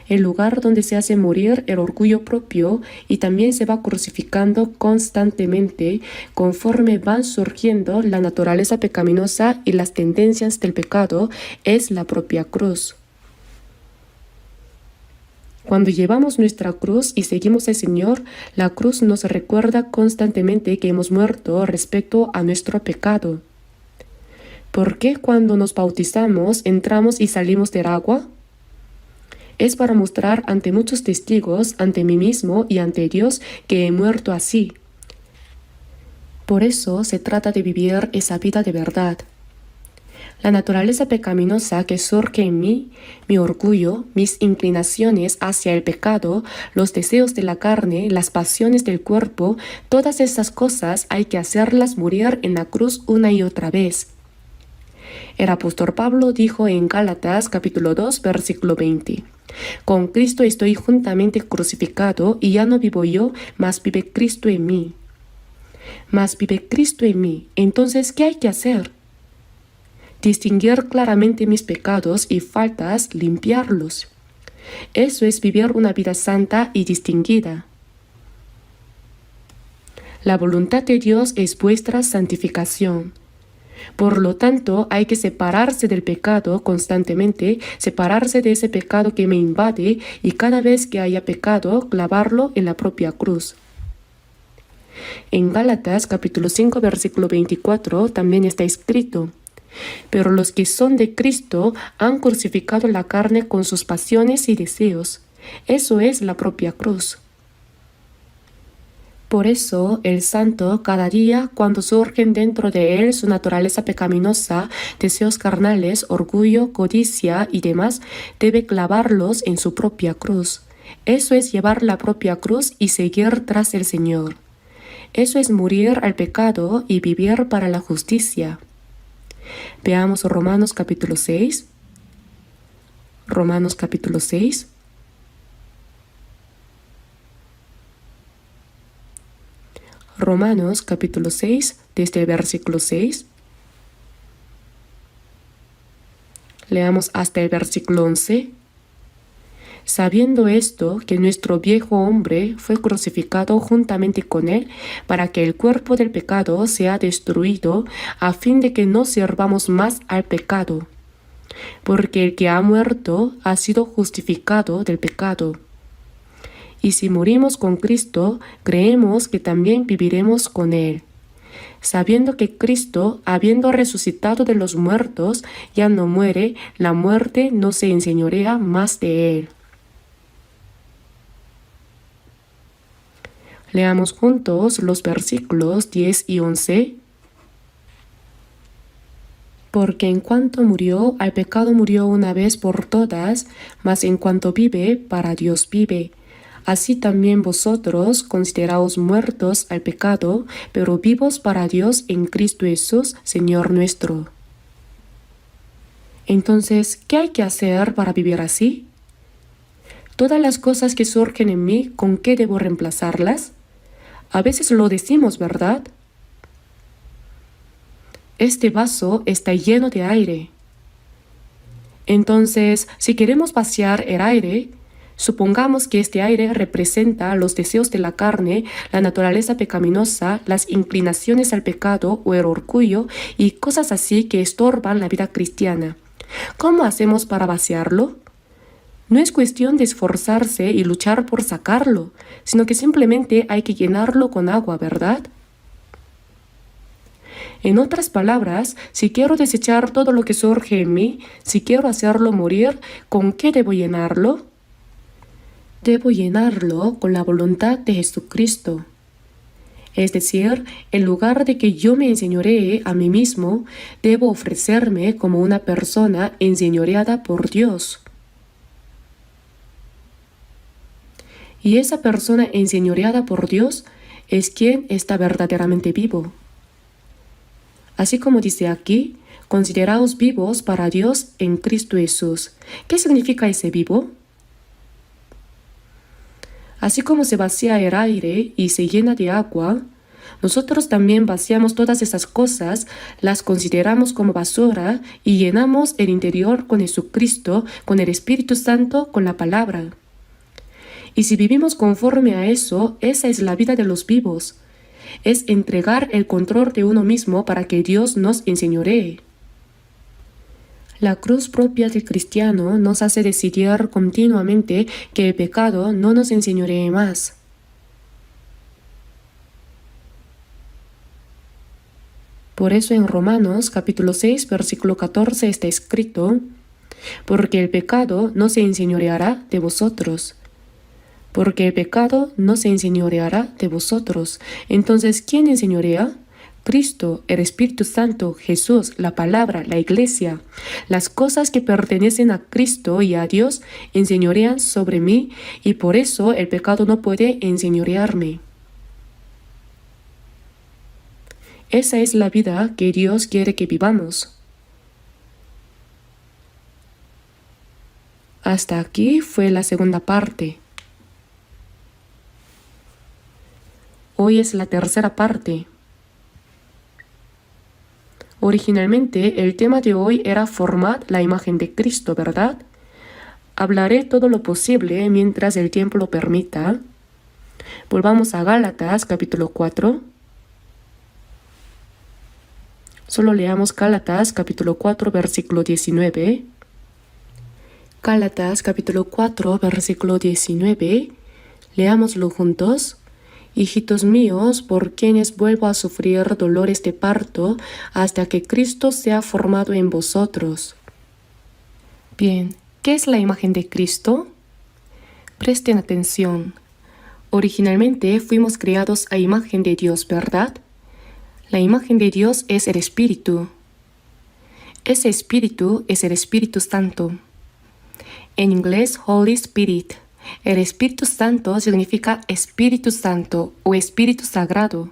El lugar donde se hace morir el orgullo propio y también se va crucificando constantemente conforme van surgiendo la naturaleza pecaminosa y las tendencias del pecado es la propia cruz. Cuando llevamos nuestra cruz y seguimos al Señor, la cruz nos recuerda constantemente que hemos muerto respecto a nuestro pecado. ¿Por qué cuando nos bautizamos entramos y salimos del agua? Es para mostrar ante muchos testigos, ante mí mismo y ante Dios, que he muerto así. Por eso se trata de vivir esa vida de verdad. La naturaleza pecaminosa que surge en mí, mi orgullo, mis inclinaciones hacia el pecado, los deseos de la carne, las pasiones del cuerpo, todas esas cosas hay que hacerlas morir en la cruz una y otra vez. El apóstol Pablo dijo en Gálatas capítulo 2, versículo 20. Con Cristo estoy juntamente crucificado y ya no vivo yo, mas vive Cristo en mí. Mas vive Cristo en mí. Entonces, ¿qué hay que hacer? Distinguir claramente mis pecados y faltas, limpiarlos. Eso es vivir una vida santa y distinguida. La voluntad de Dios es vuestra santificación. Por lo tanto, hay que separarse del pecado constantemente, separarse de ese pecado que me invade y cada vez que haya pecado, clavarlo en la propia cruz. En Gálatas capítulo 5 versículo 24 también está escrito: pero los que son de Cristo han crucificado la carne con sus pasiones y deseos. Eso es la propia cruz. Por eso, el santo, cada día, cuando surgen dentro de él su naturaleza pecaminosa, deseos carnales, orgullo, codicia y demás, debe clavarlos en su propia cruz. Eso es llevar la propia cruz y seguir tras el Señor. Eso es morir al pecado y vivir para la justicia. Veamos Romanos capítulo 6. Romanos capítulo 6. Romanos capítulo 6, desde el versículo 6. Leamos hasta el versículo 11. Sabiendo esto, que nuestro viejo hombre fue crucificado juntamente con él, para que el cuerpo del pecado sea destruido, a fin de que no sirvamos más al pecado. Porque el que ha muerto ha sido justificado del pecado. Y si morimos con Cristo, creemos que también viviremos con Él, sabiendo que Cristo, habiendo resucitado de los muertos, ya no muere, la muerte no se enseñorea más de Él. Leamos juntos los versículos 10 y 11. Porque en cuanto murió, al pecado murió una vez por todas, mas en cuanto vive, para Dios vive. Así también vosotros consideraos muertos al pecado, pero vivos para Dios en Cristo Jesús, Señor nuestro. Entonces, ¿qué hay que hacer para vivir así? Todas las cosas que surgen en mí, ¿con qué debo reemplazarlas? A veces lo decimos, ¿verdad? Este vaso está lleno de aire. Entonces, si queremos vaciar el aire, supongamos que este aire representa los deseos de la carne, la naturaleza pecaminosa, las inclinaciones al pecado o el orgullo y cosas así que estorban la vida cristiana. ¿Cómo hacemos para vaciarlo? No es cuestión de esforzarse y luchar por sacarlo, sino que simplemente hay que llenarlo con agua, ¿verdad? En otras palabras, si quiero desechar todo lo que surge en mí, si quiero hacerlo morir, ¿con qué debo llenarlo? Debo llenarlo con la voluntad de Jesucristo. Es decir, en lugar de que yo me enseñoree a mí mismo, debo ofrecerme como una persona enseñoreada por Dios. Y esa persona enseñoreada por Dios es quien está verdaderamente vivo. Así como dice aquí, Consideraos vivos para Dios en Cristo Jesús. ¿Qué significa ese vivo? Así como se vacía el aire y se llena de agua, nosotros también vaciamos todas esas cosas, las consideramos como basura y llenamos el interior con Jesucristo, con el Espíritu Santo, con la palabra. Y si vivimos conforme a eso, esa es la vida de los vivos. Es entregar el control de uno mismo para que Dios nos enseñoree. La cruz propia del cristiano nos hace decidir continuamente que el pecado no nos enseñoree más. Por eso en Romanos capítulo 6, versículo 14 está escrito: porque el pecado no se enseñoreará de vosotros. Porque el pecado no se enseñoreará de vosotros. Entonces, ¿quién enseñorea? Cristo, el Espíritu Santo, Jesús, la palabra, la iglesia. Las cosas que pertenecen a Cristo y a Dios enseñorean sobre mí, y por eso el pecado no puede enseñorearme. Esa es la vida que Dios quiere que vivamos. Hasta aquí fue la segunda parte. Hoy es la tercera parte. Originalmente el tema de hoy era formar la imagen de Cristo, ¿verdad? Hablaré todo lo posible mientras el tiempo lo permita. Volvamos a Gálatas capítulo 4. Solo leamos Gálatas capítulo 4 versículo 19. Gálatas capítulo 4 versículo 19. Leámoslo juntos. Hijitos míos, por quienes vuelvo a sufrir dolores de parto hasta que Cristo sea formado en vosotros. Bien, ¿qué es la imagen de Cristo? Presten atención. Originalmente fuimos creados a imagen de Dios, ¿verdad? La imagen de Dios es el Espíritu. Ese Espíritu es el Espíritu Santo. En inglés, Holy Spirit. El Espíritu Santo significa Espíritu Santo o Espíritu Sagrado.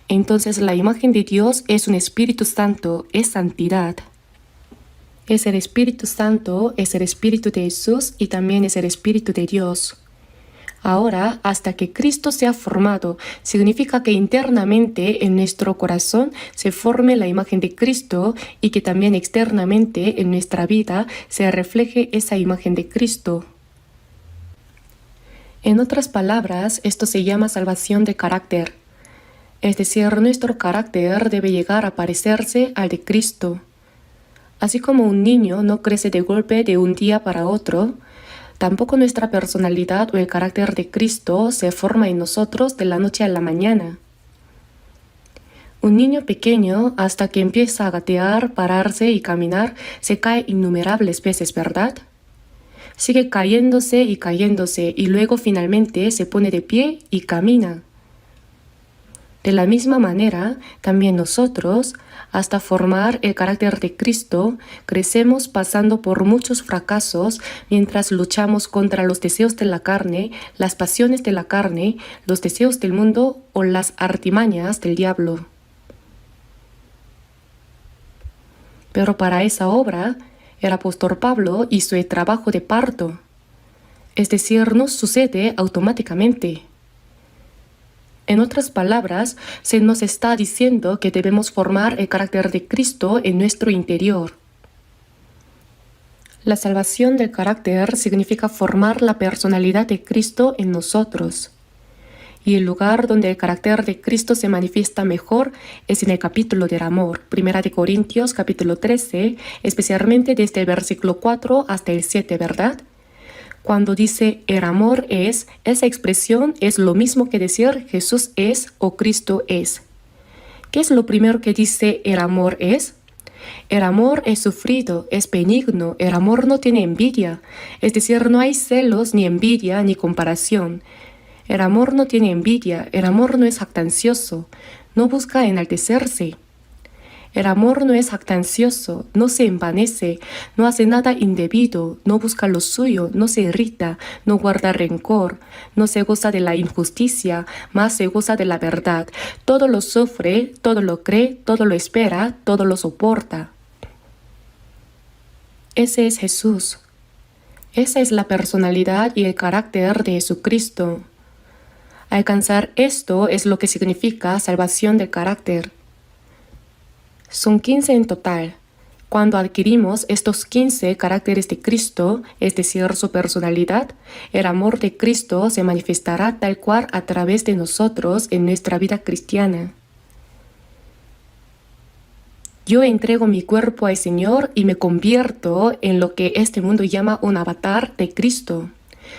Entonces la imagen de Dios es un Espíritu Santo, es santidad. Es el Espíritu Santo, es el Espíritu de Jesús y también es el Espíritu de Dios. Ahora, hasta que Cristo sea formado, significa que internamente en nuestro corazón se forme la imagen de Cristo y que también externamente en nuestra vida se refleje esa imagen de Cristo. En otras palabras, esto se llama salvación de carácter. Es decir, nuestro carácter debe llegar a parecerse al de Cristo. Así como un niño no crece de golpe de un día para otro, tampoco nuestra personalidad o el carácter de Cristo se forma en nosotros de la noche a la mañana. Un niño pequeño, hasta que empieza a gatear, pararse y caminar, se cae innumerables veces, ¿verdad? Sigue cayéndose y luego finalmente se pone de pie y camina. De la misma manera, también nosotros, hasta formar el carácter de Cristo, crecemos pasando por muchos fracasos mientras luchamos contra los deseos de la carne, las pasiones de la carne, los deseos del mundo o las artimañas del diablo. Pero para esa obra, el apóstol Pablo hizo el trabajo de parto. Es decir, no sucede automáticamente. En otras palabras, se nos está diciendo que debemos formar el carácter de Cristo en nuestro interior. La salvación del carácter significa formar la personalidad de Cristo en nosotros. Y el lugar donde el carácter de Cristo se manifiesta mejor es en el capítulo del amor, 1 Corintios capítulo 13, especialmente desde el versículo 4 hasta el 7, ¿verdad? Cuando dice el amor es, esa expresión es lo mismo que decir Jesús es o Cristo es. ¿Qué es lo primero que dice el amor es? El amor es sufrido, es benigno, el amor no tiene envidia, es decir, no hay celos, ni envidia, ni comparación. El amor no tiene envidia, el amor no es jactancioso, no busca enaltecerse. El amor no es jactancioso, no se envanece, no hace nada indebido, no busca lo suyo, no se irrita, no guarda rencor, no se goza de la injusticia, más se goza de la verdad. Todo lo sufre, todo lo cree, todo lo espera, todo lo soporta. Ese es Jesús. Esa es la personalidad y el carácter de Jesucristo. Alcanzar esto es lo que significa salvación del carácter. Son 15 en total. Cuando adquirimos estos 15 caracteres de Cristo, es decir, su personalidad, el amor de Cristo se manifestará tal cual a través de nosotros en nuestra vida cristiana. Yo entrego mi cuerpo al Señor y me convierto en lo que este mundo llama un avatar de Cristo.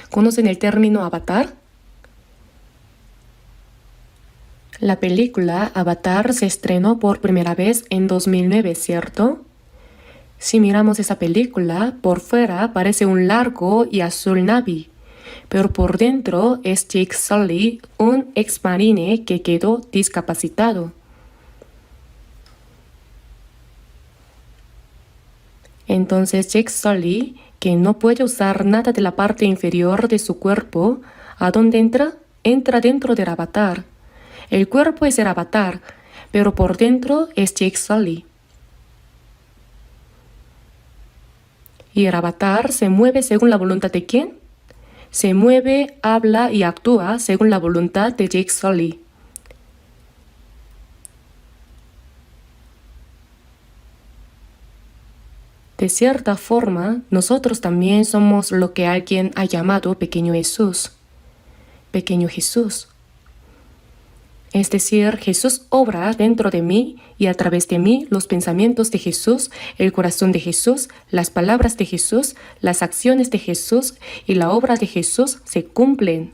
¿Conocen el término avatar? La película Avatar se estrenó por primera vez en 2009, ¿cierto? Si miramos esa película, por fuera parece un largo y azul navy, pero por dentro es Jake Sully, un ex marine que quedó discapacitado. Entonces Jake Sully, que no puede usar nada de la parte inferior de su cuerpo, ¿a dónde entra? Entra dentro del avatar. El cuerpo es el avatar, pero por dentro es Jake Sully. ¿Y el avatar se mueve según la voluntad de quién? Se mueve, habla y actúa según la voluntad de Jake Sully. De cierta forma, nosotros también somos lo que alguien ha llamado pequeño Jesús. Pequeño Jesús. Es decir, Jesús obra dentro de mí y a través de mí los pensamientos de Jesús, el corazón de Jesús, las palabras de Jesús, las acciones de Jesús y la obra de Jesús se cumplen.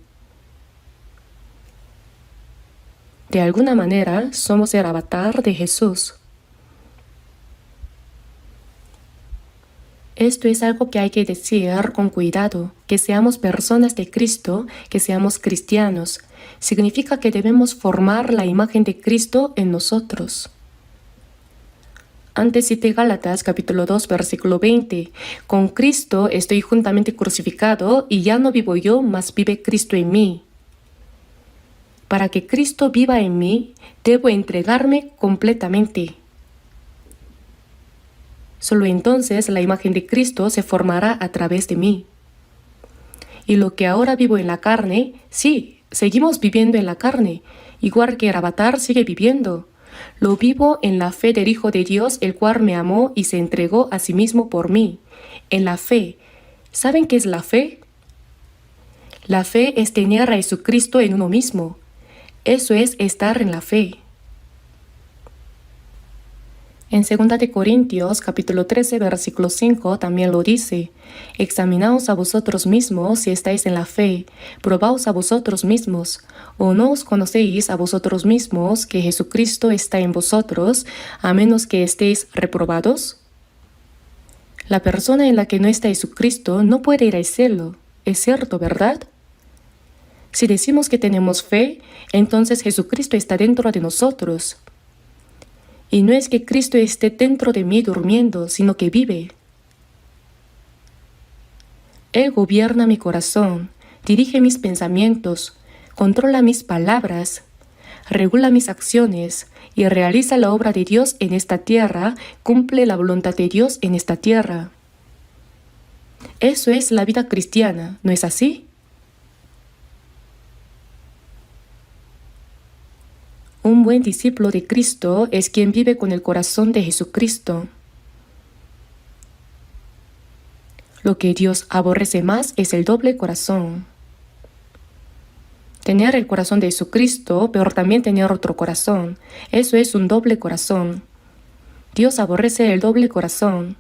De alguna manera, somos el avatar de Jesús. Esto es algo que hay que decir con cuidado, que seamos personas de Cristo, que seamos cristianos. Significa que debemos formar la imagen de Cristo en nosotros. Antes cité Gálatas capítulo 2 versículo 20. Con Cristo estoy juntamente crucificado y ya no vivo yo, mas vive Cristo en mí. Para que Cristo viva en mí, debo entregarme completamente. Solo entonces la imagen de Cristo se formará a través de mí. Y lo que ahora vivo en la carne, sí, seguimos viviendo en la carne, igual que el avatar sigue viviendo. Lo vivo en la fe del Hijo de Dios, el cual me amó y se entregó a sí mismo por mí. En la fe. ¿Saben qué es la fe? La fe es tener a Jesucristo en uno mismo. Eso es estar en la fe. En 2 de Corintios capítulo 13 versículo 5 también lo dice: examinaos a vosotros mismos si estáis en la fe, probaos a vosotros mismos, o no os conocéis a vosotros mismos que Jesucristo está en vosotros, a menos que estéis reprobados. La persona en la que no está Jesucristo no puede ir al cielo, es cierto, ¿verdad? Si decimos que tenemos fe, entonces Jesucristo está dentro de nosotros. Y no es que Cristo esté dentro de mí durmiendo, sino que vive. Él gobierna mi corazón, dirige mis pensamientos, controla mis palabras, regula mis acciones y realiza la obra de Dios en esta tierra, cumple la voluntad de Dios en esta tierra. Eso es la vida cristiana, ¿no es así? Un buen discípulo de Cristo es quien vive con el corazón de Jesucristo. Lo que Dios aborrece más es el doble corazón. Tener el corazón de Jesucristo, pero también tener otro corazón, eso es un doble corazón. Dios aborrece el doble corazón.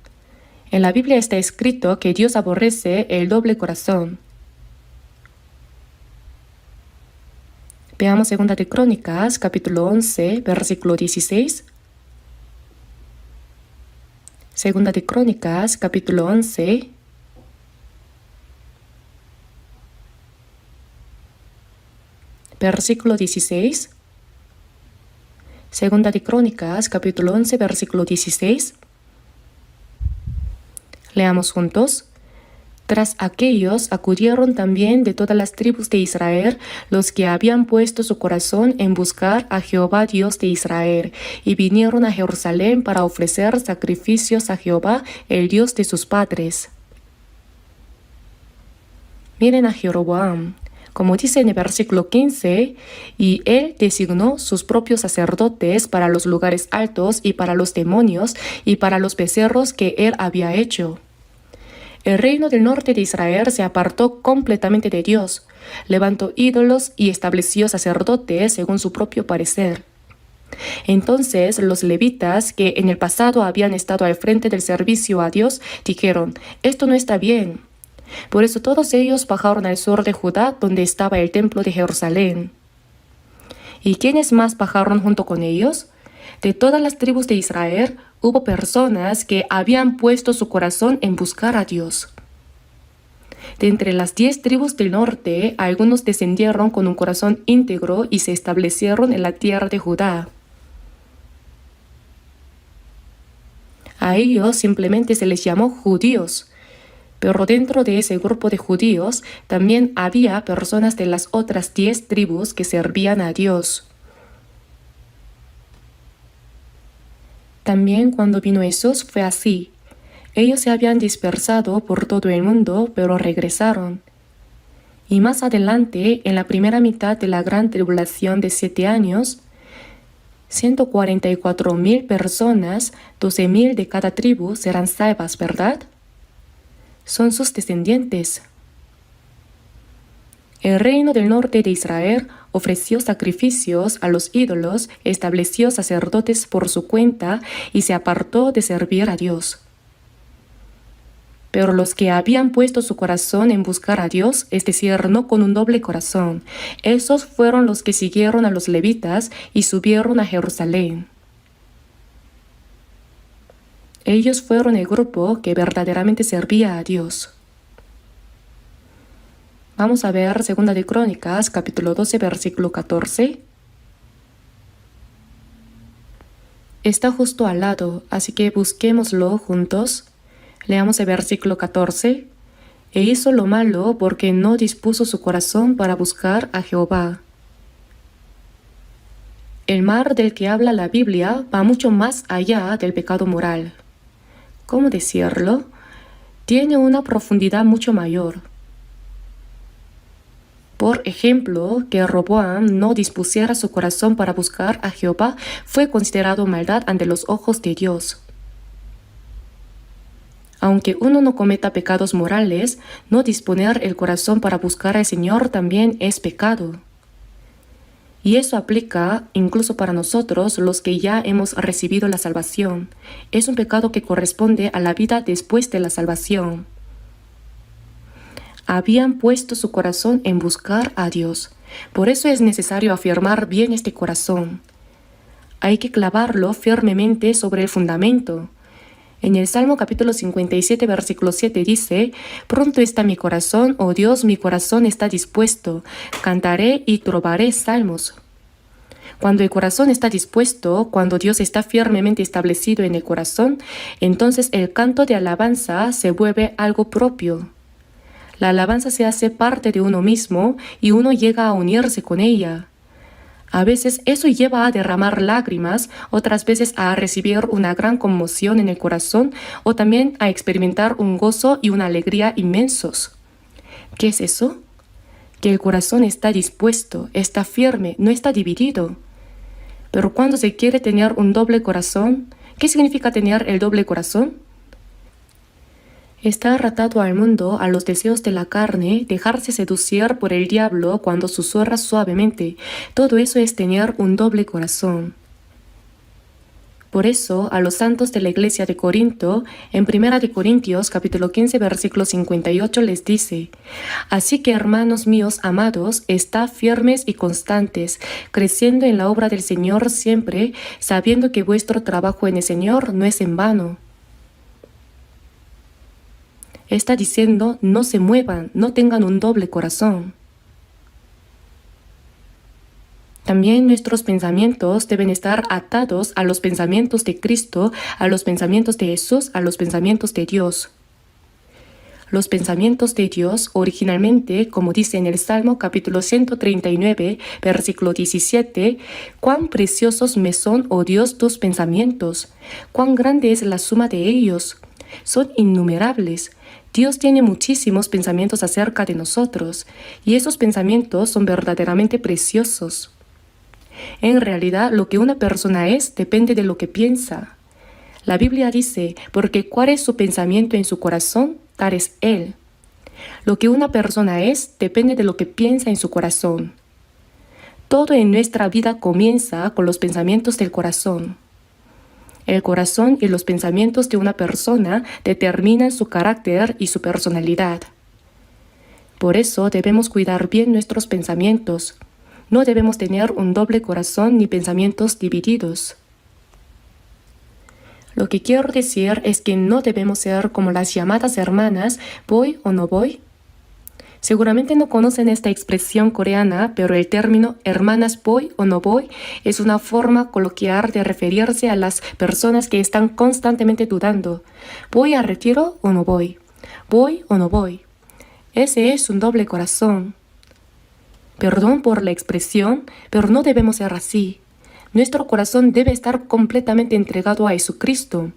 En la Biblia está escrito que Dios aborrece el doble corazón. Veamos 2 de Crónicas, capítulo 11, versículo 16. 2 de Crónicas, capítulo 11, versículo 16. 2 de Crónicas, capítulo 11, versículo 16. Leamos juntos. Tras aquellos acudieron también de todas las tribus de Israel los que habían puesto su corazón en buscar a Jehová Dios de Israel, y vinieron a Jerusalén para ofrecer sacrificios a Jehová, el Dios de sus padres. Miren a Jeroboam, como dice en el versículo 15, y él designó sus propios sacerdotes para los lugares altos y para los demonios y para los becerros que él había hecho. El reino del norte de Israel se apartó completamente de Dios, levantó ídolos y estableció sacerdotes según su propio parecer. Entonces los levitas, que en el pasado habían estado al frente del servicio a Dios, dijeron: «Esto no está bien». Por eso todos ellos bajaron al sur de Judá, donde estaba el templo de Jerusalén. ¿Y quiénes más bajaron junto con ellos? De todas las tribus de Israel hubo personas que habían puesto su corazón en buscar a Dios. De entre las 10 tribus del norte, algunos descendieron con un corazón íntegro y se establecieron en la tierra de Judá. A ellos simplemente se les llamó judíos, pero dentro de ese grupo de judíos también había personas de las otras 10 tribus que servían a Dios. También cuando vino Jesús fue así. Ellos se habían dispersado por todo el mundo, pero regresaron. Y más adelante, en la primera mitad de la gran tribulación de 7 años, 144,000 personas, 12,000 de cada tribu, serán salvas, ¿verdad? Son sus descendientes. El reino del norte de Israel ofreció sacrificios a los ídolos, estableció sacerdotes por su cuenta y se apartó de servir a Dios. Pero los que habían puesto su corazón en buscar a Dios, es decir, no con un doble corazón, esos fueron los que siguieron a los levitas y subieron a Jerusalén. Ellos fueron el grupo que verdaderamente servía a Dios. Vamos a ver 2 de Crónicas, capítulo 12, versículo 14. Está justo al lado, así que busquémoslo juntos. Leamos el versículo 14. E hizo lo malo porque no dispuso su corazón para buscar a Jehová. El mal del que habla la Biblia va mucho más allá del pecado moral. ¿Cómo decirlo? Tiene una profundidad mucho mayor. Por ejemplo, que Roboam no dispusiera su corazón para buscar a Jehová fue considerado maldad ante los ojos de Dios. Aunque uno no cometa pecados morales, no disponer el corazón para buscar al Señor también es pecado. Y eso aplica incluso para nosotros, los que ya hemos recibido la salvación. Es un pecado que corresponde a la vida después de la salvación. Habían puesto su corazón en buscar a Dios. Por eso es necesario afirmar bien este corazón. Hay que clavarlo firmemente sobre el fundamento. En el Salmo capítulo 57, versículo 7 dice: «Pronto está mi corazón, oh Dios, mi corazón está dispuesto. Cantaré y trovaré salmos». Cuando el corazón está dispuesto, cuando Dios está firmemente establecido en el corazón, entonces el canto de alabanza se vuelve algo propio. La alabanza se hace parte de uno mismo y uno llega a unirse con ella. A veces eso lleva a derramar lágrimas, otras veces a recibir una gran conmoción en el corazón o también a experimentar un gozo y una alegría inmensos. ¿Qué es eso? Que el corazón está dispuesto, está firme, no está dividido. Pero cuando se quiere tener un doble corazón, ¿qué significa tener el doble corazón? Estar atado al mundo, a los deseos de la carne, dejarse seducir por el diablo cuando susurra suavemente. Todo eso es tener un doble corazón. Por eso, a los santos de la iglesia de Corinto, en 1 de Corintios, capítulo 15, versículo 58, les dice: «Así que, hermanos míos amados, estad firmes y constantes, creciendo en la obra del Señor siempre, sabiendo que vuestro trabajo en el Señor no es en vano». Está diciendo: no se muevan, no tengan un doble corazón. También nuestros pensamientos deben estar atados a los pensamientos de Cristo, a los pensamientos de Jesús, a los pensamientos de Dios. Los pensamientos de Dios originalmente, como dice en el Salmo capítulo 139, versículo 17, «Cuán preciosos me son, oh Dios, tus pensamientos, cuán grande es la suma de ellos, son innumerables». Dios tiene muchísimos pensamientos acerca de nosotros, y esos pensamientos son verdaderamente preciosos. En realidad, lo que una persona es depende de lo que piensa. La Biblia dice, porque cuál es su pensamiento en su corazón, tal es él. Lo que una persona es depende de lo que piensa en su corazón. Todo en nuestra vida comienza con los pensamientos del corazón. El corazón y los pensamientos de una persona determinan su carácter y su personalidad. Por eso debemos cuidar bien nuestros pensamientos. No debemos tener un doble corazón ni pensamientos divididos. Lo que quiero decir es que no debemos ser como las llamadas hermanas «voy o no voy». Seguramente no conocen esta expresión coreana, pero el término «hermanas voy o no voy» es una forma coloquial de referirse a las personas que están constantemente dudando. ¿Voy a retiro o no voy? ¿Voy o no voy? Ese es un doble corazón. Perdón por la expresión, pero no debemos ser así. Nuestro corazón debe estar completamente entregado a Jesucristo.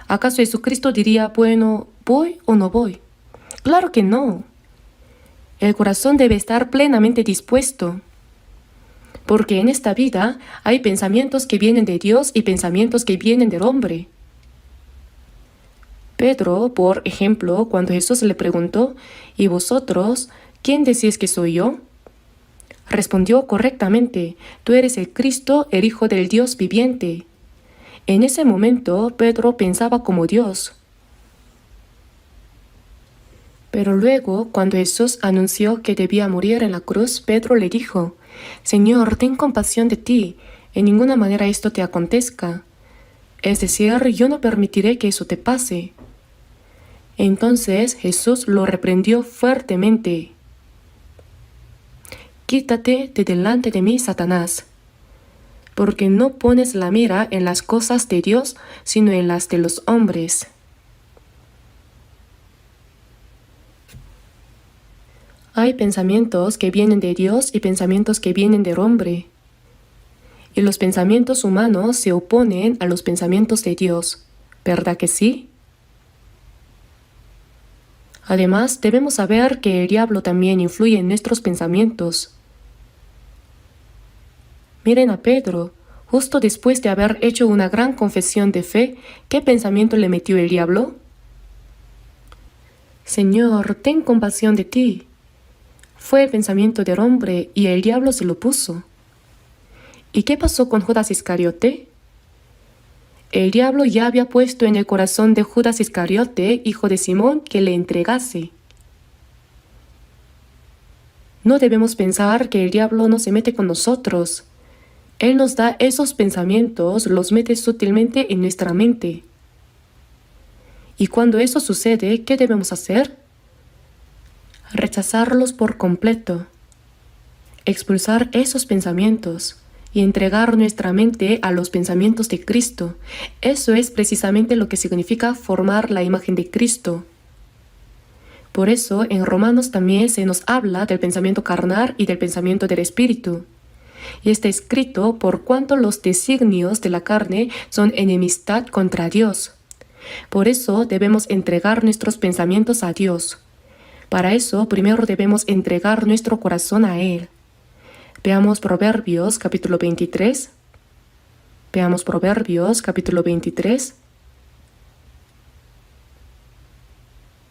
¿Acaso Jesucristo diría, bueno, ¿voy o no voy? Claro que no. El corazón debe estar plenamente dispuesto. Porque en esta vida hay pensamientos que vienen de Dios y pensamientos que vienen del hombre. Pedro, por ejemplo, cuando Jesús le preguntó, ¿y vosotros, quién decís que soy yo?, respondió correctamente, tú eres el Cristo, el Hijo del Dios viviente. En ese momento, Pedro pensaba como Dios. Pero luego, cuando Jesús anunció que debía morir en la cruz, Pedro le dijo, Señor, ten compasión de ti, en ninguna manera esto te acontezca. Es decir, yo no permitiré que eso te pase. Entonces Jesús lo reprendió fuertemente. Quítate de delante de mí, Satanás, porque no pones la mira en las cosas de Dios, sino en las de los hombres. Hay pensamientos que vienen de Dios y pensamientos que vienen del hombre. Y los pensamientos humanos se oponen a los pensamientos de Dios, ¿verdad que sí? Además, debemos saber que el diablo también influye en nuestros pensamientos. Miren a Pedro, justo después de haber hecho una gran confesión de fe, ¿qué pensamiento le metió el diablo? Señor, ten compasión de ti. Fue el pensamiento del hombre y el diablo se lo puso. ¿Y qué pasó con Judas Iscariote? El diablo ya había puesto en el corazón de Judas Iscariote, hijo de Simón, que le entregase. No debemos pensar que el diablo no se mete con nosotros. Él nos da esos pensamientos, los mete sutilmente en nuestra mente. Y cuando eso sucede, ¿qué debemos hacer? Rechazarlos por completo, expulsar esos pensamientos y entregar nuestra mente a los pensamientos de Cristo. Eso es precisamente lo que significa formar la imagen de Cristo. Por eso en Romanos también se nos habla del pensamiento carnal y del pensamiento del Espíritu. Y está escrito por cuanto los designios de la carne son enemistad contra Dios. Por eso debemos entregar nuestros pensamientos a Dios. Para eso primero debemos entregar nuestro corazón a Él. Veamos Proverbios capítulo 23. Veamos Proverbios capítulo 23.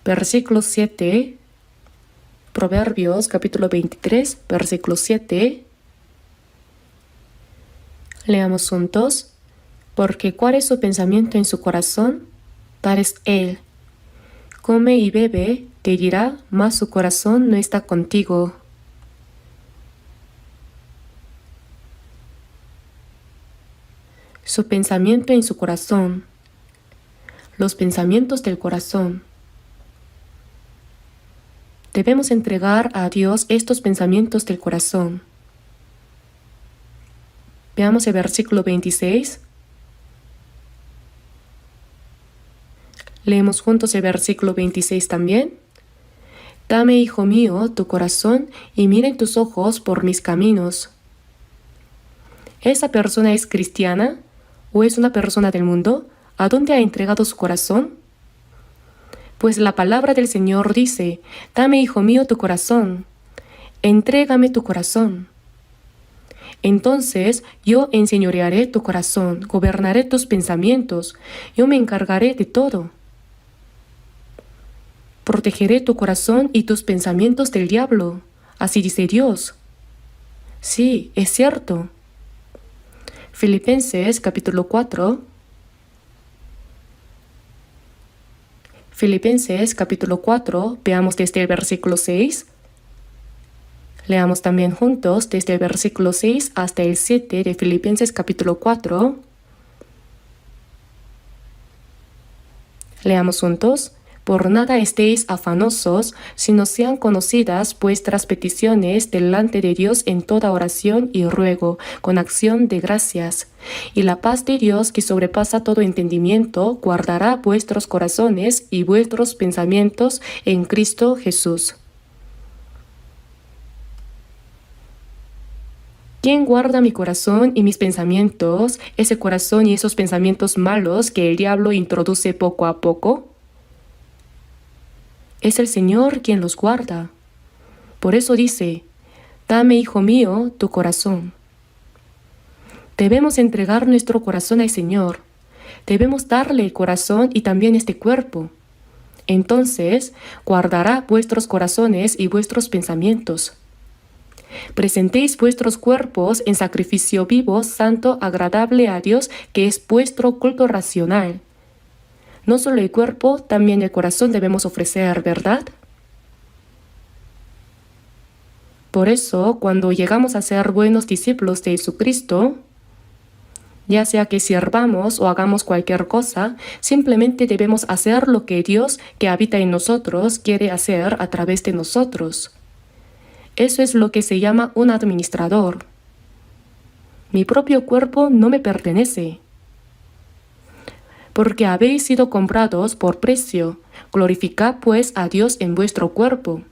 Versículo 7. Proverbios capítulo 23, versículo 7. Leamos juntos. Porque cuál es su pensamiento en su corazón, tal es él. Come y bebe, te dirá, mas su corazón no está contigo. Su pensamiento en su corazón. Los pensamientos del corazón. Debemos entregar a Dios estos pensamientos del corazón. Veamos el versículo 26. Leemos juntos el versículo 26 también. Dame, hijo mío, tu corazón y miren tus ojos por mis caminos. ¿Esa persona es cristiana o es una persona del mundo? ¿A dónde ha entregado su corazón? Pues la palabra del Señor dice, dame, hijo mío, tu corazón. Entrégame tu corazón. Entonces yo enseñorearé tu corazón, gobernaré tus pensamientos, yo me encargaré de todo. Protegeré tu corazón y tus pensamientos del diablo. Así dice Dios. Sí, es cierto. Filipenses capítulo 4. Filipenses capítulo 4, veamos desde el versículo 6. Leamos también juntos desde el versículo 6 hasta el 7 de Filipenses capítulo 4. Leamos juntos. Por nada estéis afanosos, sino sean conocidas vuestras peticiones delante de Dios en toda oración y ruego, con acción de gracias. Y la paz de Dios, que sobrepasa todo entendimiento, guardará vuestros corazones y vuestros pensamientos en Cristo Jesús. ¿Quién guarda mi corazón y mis pensamientos, ese corazón y esos pensamientos malos que el diablo introduce poco a poco? Es el Señor quien los guarda. Por eso dice, dame, hijo mío, tu corazón. Debemos entregar nuestro corazón al Señor. Debemos darle el corazón y también este cuerpo. Entonces, guardará vuestros corazones y vuestros pensamientos. Presentéis vuestros cuerpos en sacrificio vivo, santo, agradable a Dios, que es vuestro culto racional. No solo el cuerpo, también el corazón debemos ofrecer, ¿verdad? Por eso, cuando llegamos a ser buenos discípulos de Jesucristo, ya sea que sirvamos o hagamos cualquier cosa, simplemente debemos hacer lo que Dios, que habita en nosotros, quiere hacer a través de nosotros. Eso es lo que se llama un administrador. Mi propio cuerpo no me pertenece. Porque habéis sido comprados por precio, glorificad pues a Dios en vuestro cuerpo.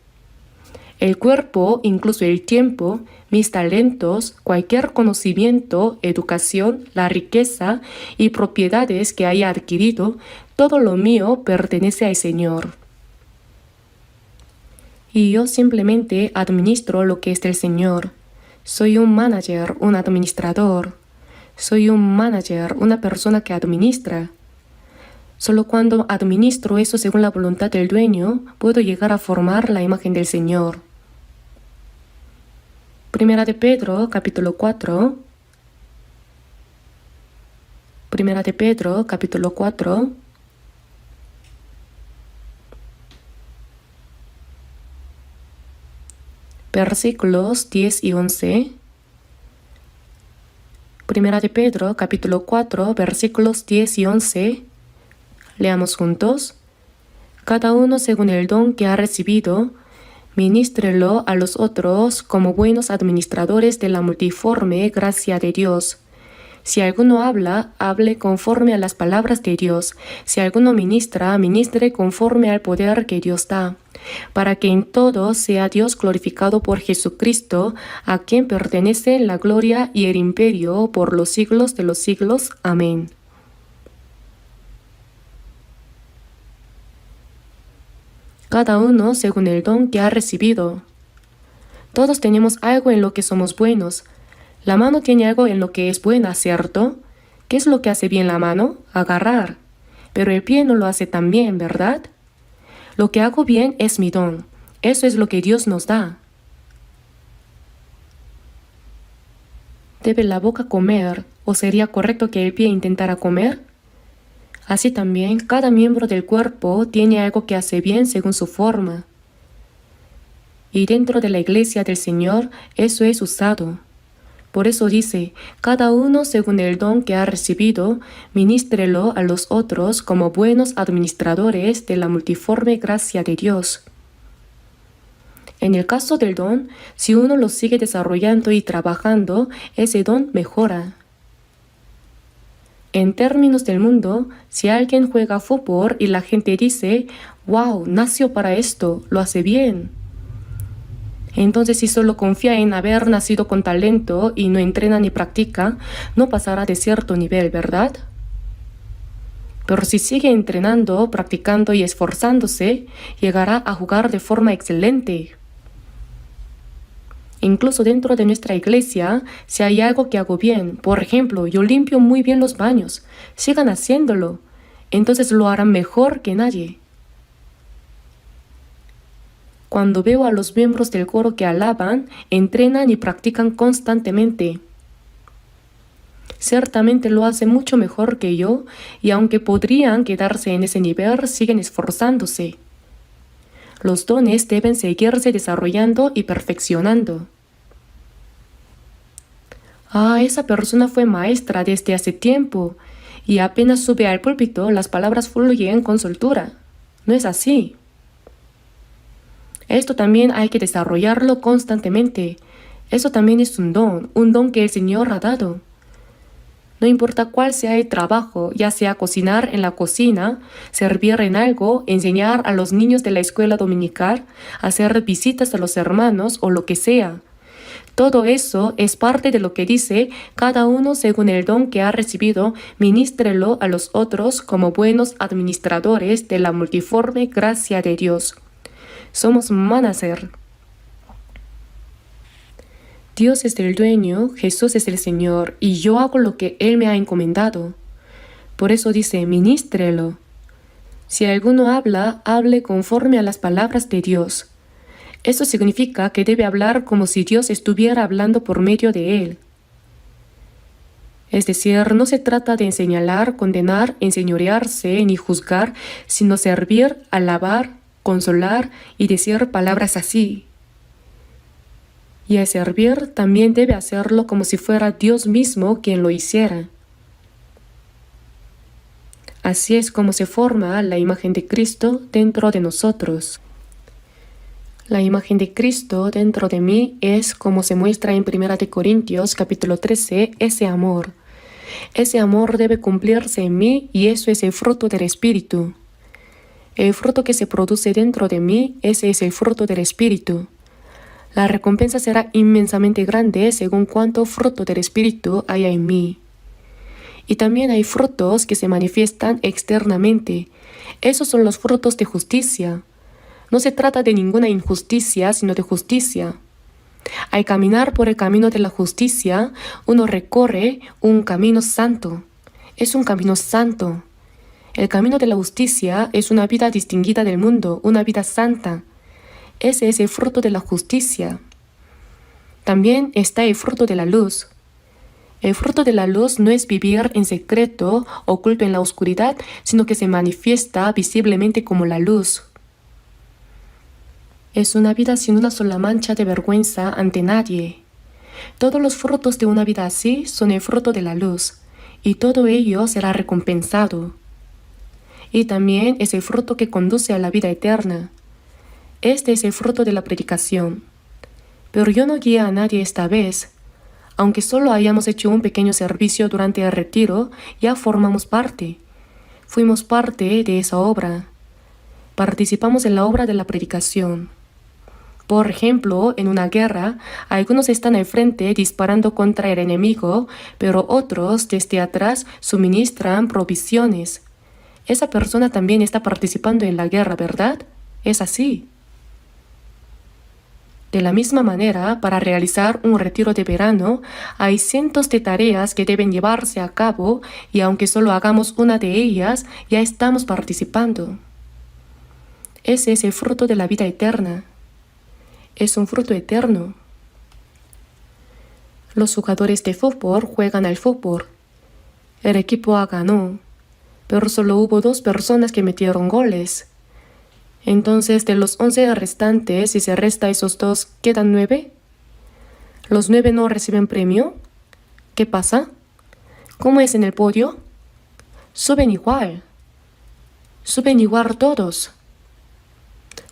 El cuerpo, incluso el tiempo, mis talentos, cualquier conocimiento, educación, la riqueza y propiedades que haya adquirido, todo lo mío pertenece al Señor. Y yo simplemente administro lo que es del Señor. Soy un manager, un administrador. Soy un manager, una persona que administra. Solo cuando administro eso según la voluntad del dueño, puedo llegar a formar la imagen del Señor. Primera de Pedro, capítulo 4. Primera de Pedro, capítulo 4. Versículos 10 y 11. Primera de Pedro, capítulo 4, versículos 10 y 11. Leamos juntos. Cada uno según el don que ha recibido, ministrelo a los otros como buenos administradores de la multiforme gracia de Dios. Si alguno habla, hable conforme a las palabras de Dios. Si alguno ministra, ministre conforme al poder que Dios da, para que en todo sea Dios glorificado por Jesucristo, a quien pertenece la gloria y el imperio por los siglos de los siglos. Amén. Cada uno según el don que ha recibido. Todos tenemos algo en lo que somos buenos. La mano tiene algo en lo que es buena, ¿cierto? ¿Qué es lo que hace bien la mano? Agarrar. Pero el pie no lo hace tan bien, ¿verdad? Lo que hago bien es mi don. Eso es lo que Dios nos da. ¿Debe la boca comer o sería correcto que el pie intentara comer? Así también, cada miembro del cuerpo tiene algo que hace bien según su forma. Y dentro de la iglesia del Señor, eso es usado. Por eso dice, cada uno según el don que ha recibido, ministrelo a los otros como buenos administradores de la multiforme gracia de Dios. En el caso del don, si uno lo sigue desarrollando y trabajando, ese don mejora. En términos del mundo, si alguien juega fútbol y la gente dice, wow, nació para esto, lo hace bien. Entonces, si solo confía en haber nacido con talento y no entrena ni practica, no pasará de cierto nivel, ¿verdad? Pero si sigue entrenando, practicando y esforzándose, llegará a jugar de forma excelente. Incluso dentro de nuestra iglesia, si hay algo que hago bien, por ejemplo, yo limpio muy bien los baños, sigan haciéndolo, entonces lo harán mejor que nadie. Cuando veo a los miembros del coro que alaban, entrenan y practican constantemente. Ciertamente lo hacen mucho mejor que yo, y aunque podrían quedarse en ese nivel, siguen esforzándose. Los dones deben seguirse desarrollando y perfeccionando. Esa persona fue maestra desde hace tiempo, y apenas sube al púlpito, las palabras fluyen con soltura. No es así. Esto también hay que desarrollarlo constantemente. Eso también es un don que el Señor ha dado. No importa cuál sea el trabajo, ya sea cocinar en la cocina, servir en algo, enseñar a los niños de la escuela dominical, hacer visitas a los hermanos o lo que sea. Todo eso es parte de lo que dice, cada uno según el don que ha recibido, ministrelo a los otros como buenos administradores de la multiforme gracia de Dios. Somos manager. Dios es el dueño, Jesús es el Señor, y yo hago lo que Él me ha encomendado. Por eso dice, ministrelo. Si alguno habla, hable conforme a las palabras de Dios. Eso significa que debe hablar como si Dios estuviera hablando por medio de él. Es decir, no se trata de señalar, condenar, enseñorearse ni juzgar, sino servir, alabar, consolar y decir palabras así. Y al servir también debe hacerlo como si fuera Dios mismo quien lo hiciera. Así es como se forma la imagen de Cristo dentro de nosotros. La imagen de Cristo dentro de mí es, como se muestra en 1 Corintios capítulo 13, ese amor. Ese amor debe cumplirse en mí y eso es el fruto del Espíritu. El fruto que se produce dentro de mí, ese es el fruto del Espíritu. La recompensa será inmensamente grande según cuánto fruto del Espíritu haya en mí. Y también hay frutos que se manifiestan externamente. Esos son los frutos de justicia. No se trata de ninguna injusticia, sino de justicia. Al caminar por el camino de la justicia, uno recorre un camino santo. Es un camino santo. El camino de la justicia es una vida distinguida del mundo, una vida santa. Ese es el fruto de la justicia. También está el fruto de la luz. El fruto de la luz no es vivir en secreto, oculto en la oscuridad, sino que se manifiesta visiblemente como la luz. Es una vida sin una sola mancha de vergüenza ante nadie. Todos los frutos de una vida así son el fruto de la luz, y todo ello será recompensado. Y también es el fruto que conduce a la vida eterna. Este es el fruto de la predicación. Pero yo no guío a nadie esta vez. Aunque solo hayamos hecho un pequeño servicio durante el retiro, ya formamos parte. Fuimos parte de esa obra. Participamos en la obra de la predicación. Por ejemplo, en una guerra, algunos están al frente disparando contra el enemigo, pero otros desde atrás suministran provisiones. Esa persona también está participando en la guerra, ¿verdad? Es así. De la misma manera, para realizar un retiro de verano, hay cientos de tareas que deben llevarse a cabo y aunque solo hagamos una de ellas, ya estamos participando. Ese es el fruto de la vida eterna. Es un fruto eterno. Los jugadores de fútbol juegan al fútbol. El equipo A ganó, pero solo hubo 2 personas que metieron goles. Entonces, de los 11 restantes, si se resta esos 2, ¿quedan 9? ¿Los 9 no reciben premio? ¿Qué pasa? ¿Cómo es en el podio? Suben igual. Suben igual todos.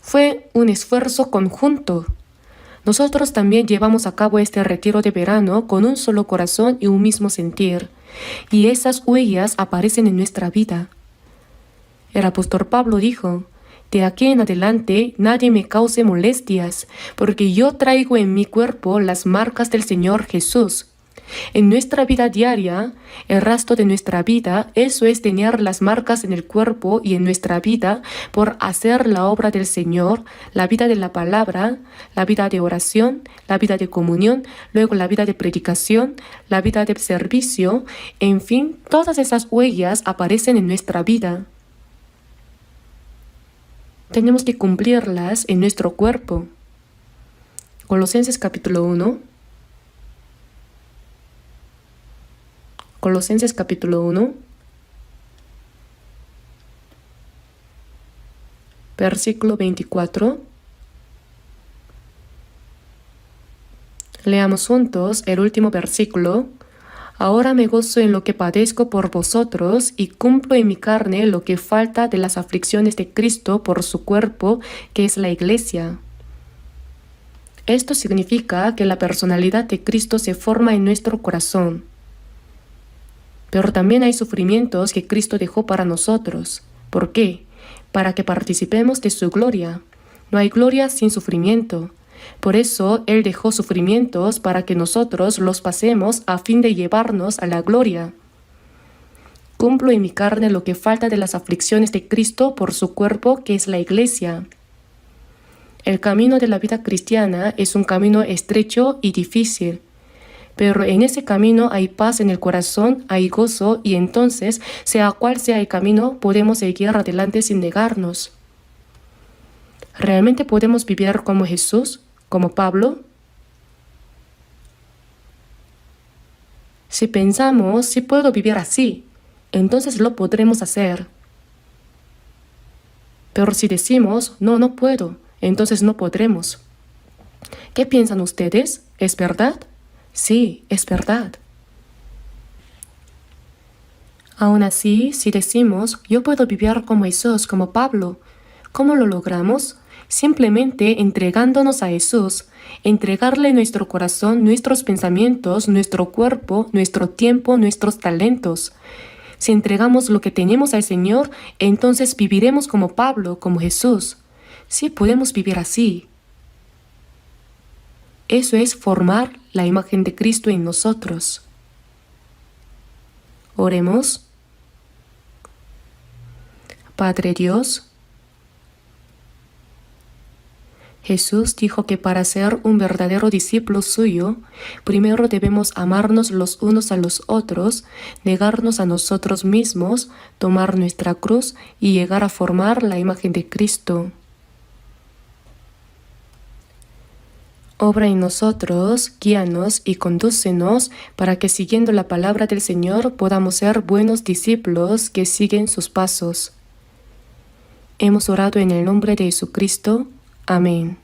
Fue un esfuerzo conjunto. Nosotros también llevamos a cabo este retiro de verano con un solo corazón y un mismo sentir. y esas huellas aparecen en nuestra vida. El apóstol Pablo dijo: de aquí en adelante nadie me cause molestias, porque yo traigo en mi cuerpo las marcas del Señor Jesús. En nuestra vida diaria, el resto de nuestra vida, eso es tener las marcas en el cuerpo y en nuestra vida por hacer la obra del Señor, la vida de la palabra, la vida de oración, la vida de comunión, luego la vida de predicación, la vida de servicio, en fin, todas esas huellas aparecen en nuestra vida. Tenemos que cumplirlas en nuestro cuerpo. Colosenses capítulo 1. Colosenses capítulo 1, versículo 24. Leamos juntos el último versículo. Ahora me gozo en lo que padezco por vosotros y cumplo en mi carne lo que falta de las aflicciones de Cristo por su cuerpo, que es la Iglesia. Esto significa que la personalidad de Cristo se forma en nuestro corazón. Pero también hay sufrimientos que Cristo dejó para nosotros. ¿Por qué? Para que participemos de su gloria. No hay gloria sin sufrimiento. Por eso Él dejó sufrimientos para que nosotros los pasemos a fin de llevarnos a la gloria. Cumplo en mi carne lo que falta de las aflicciones de Cristo por su cuerpo, que es la Iglesia. El camino de la vida cristiana es un camino estrecho y difícil. Pero en ese camino hay paz en el corazón, hay gozo, y entonces, sea cual sea el camino, podemos seguir adelante sin negarnos. ¿Realmente podemos vivir como Jesús, como Pablo? Si pensamos, si puedo vivir así, entonces lo podremos hacer. Pero si decimos, no, no puedo, entonces no podremos. ¿Qué piensan ustedes? ¿Es verdad? Sí, es verdad. Aún así, si decimos, yo puedo vivir como Jesús, como Pablo, ¿cómo lo logramos? Simplemente entregándonos a Jesús, entregarle nuestro corazón, nuestros pensamientos, nuestro cuerpo, nuestro tiempo, nuestros talentos. Si entregamos lo que tenemos al Señor, entonces viviremos como Pablo, como Jesús. Sí podemos vivir así. Eso es formar la imagen de Cristo en nosotros. Oremos. Padre Dios, Jesús dijo que para ser un verdadero discípulo suyo, primero debemos amarnos los unos a los otros, negarnos a nosotros mismos, tomar nuestra cruz y llegar a formar la imagen de Cristo. Obra en nosotros, guíanos y condúcenos para que siguiendo la palabra del Señor podamos ser buenos discípulos que siguen sus pasos. Hemos orado en el nombre de Jesucristo. Amén.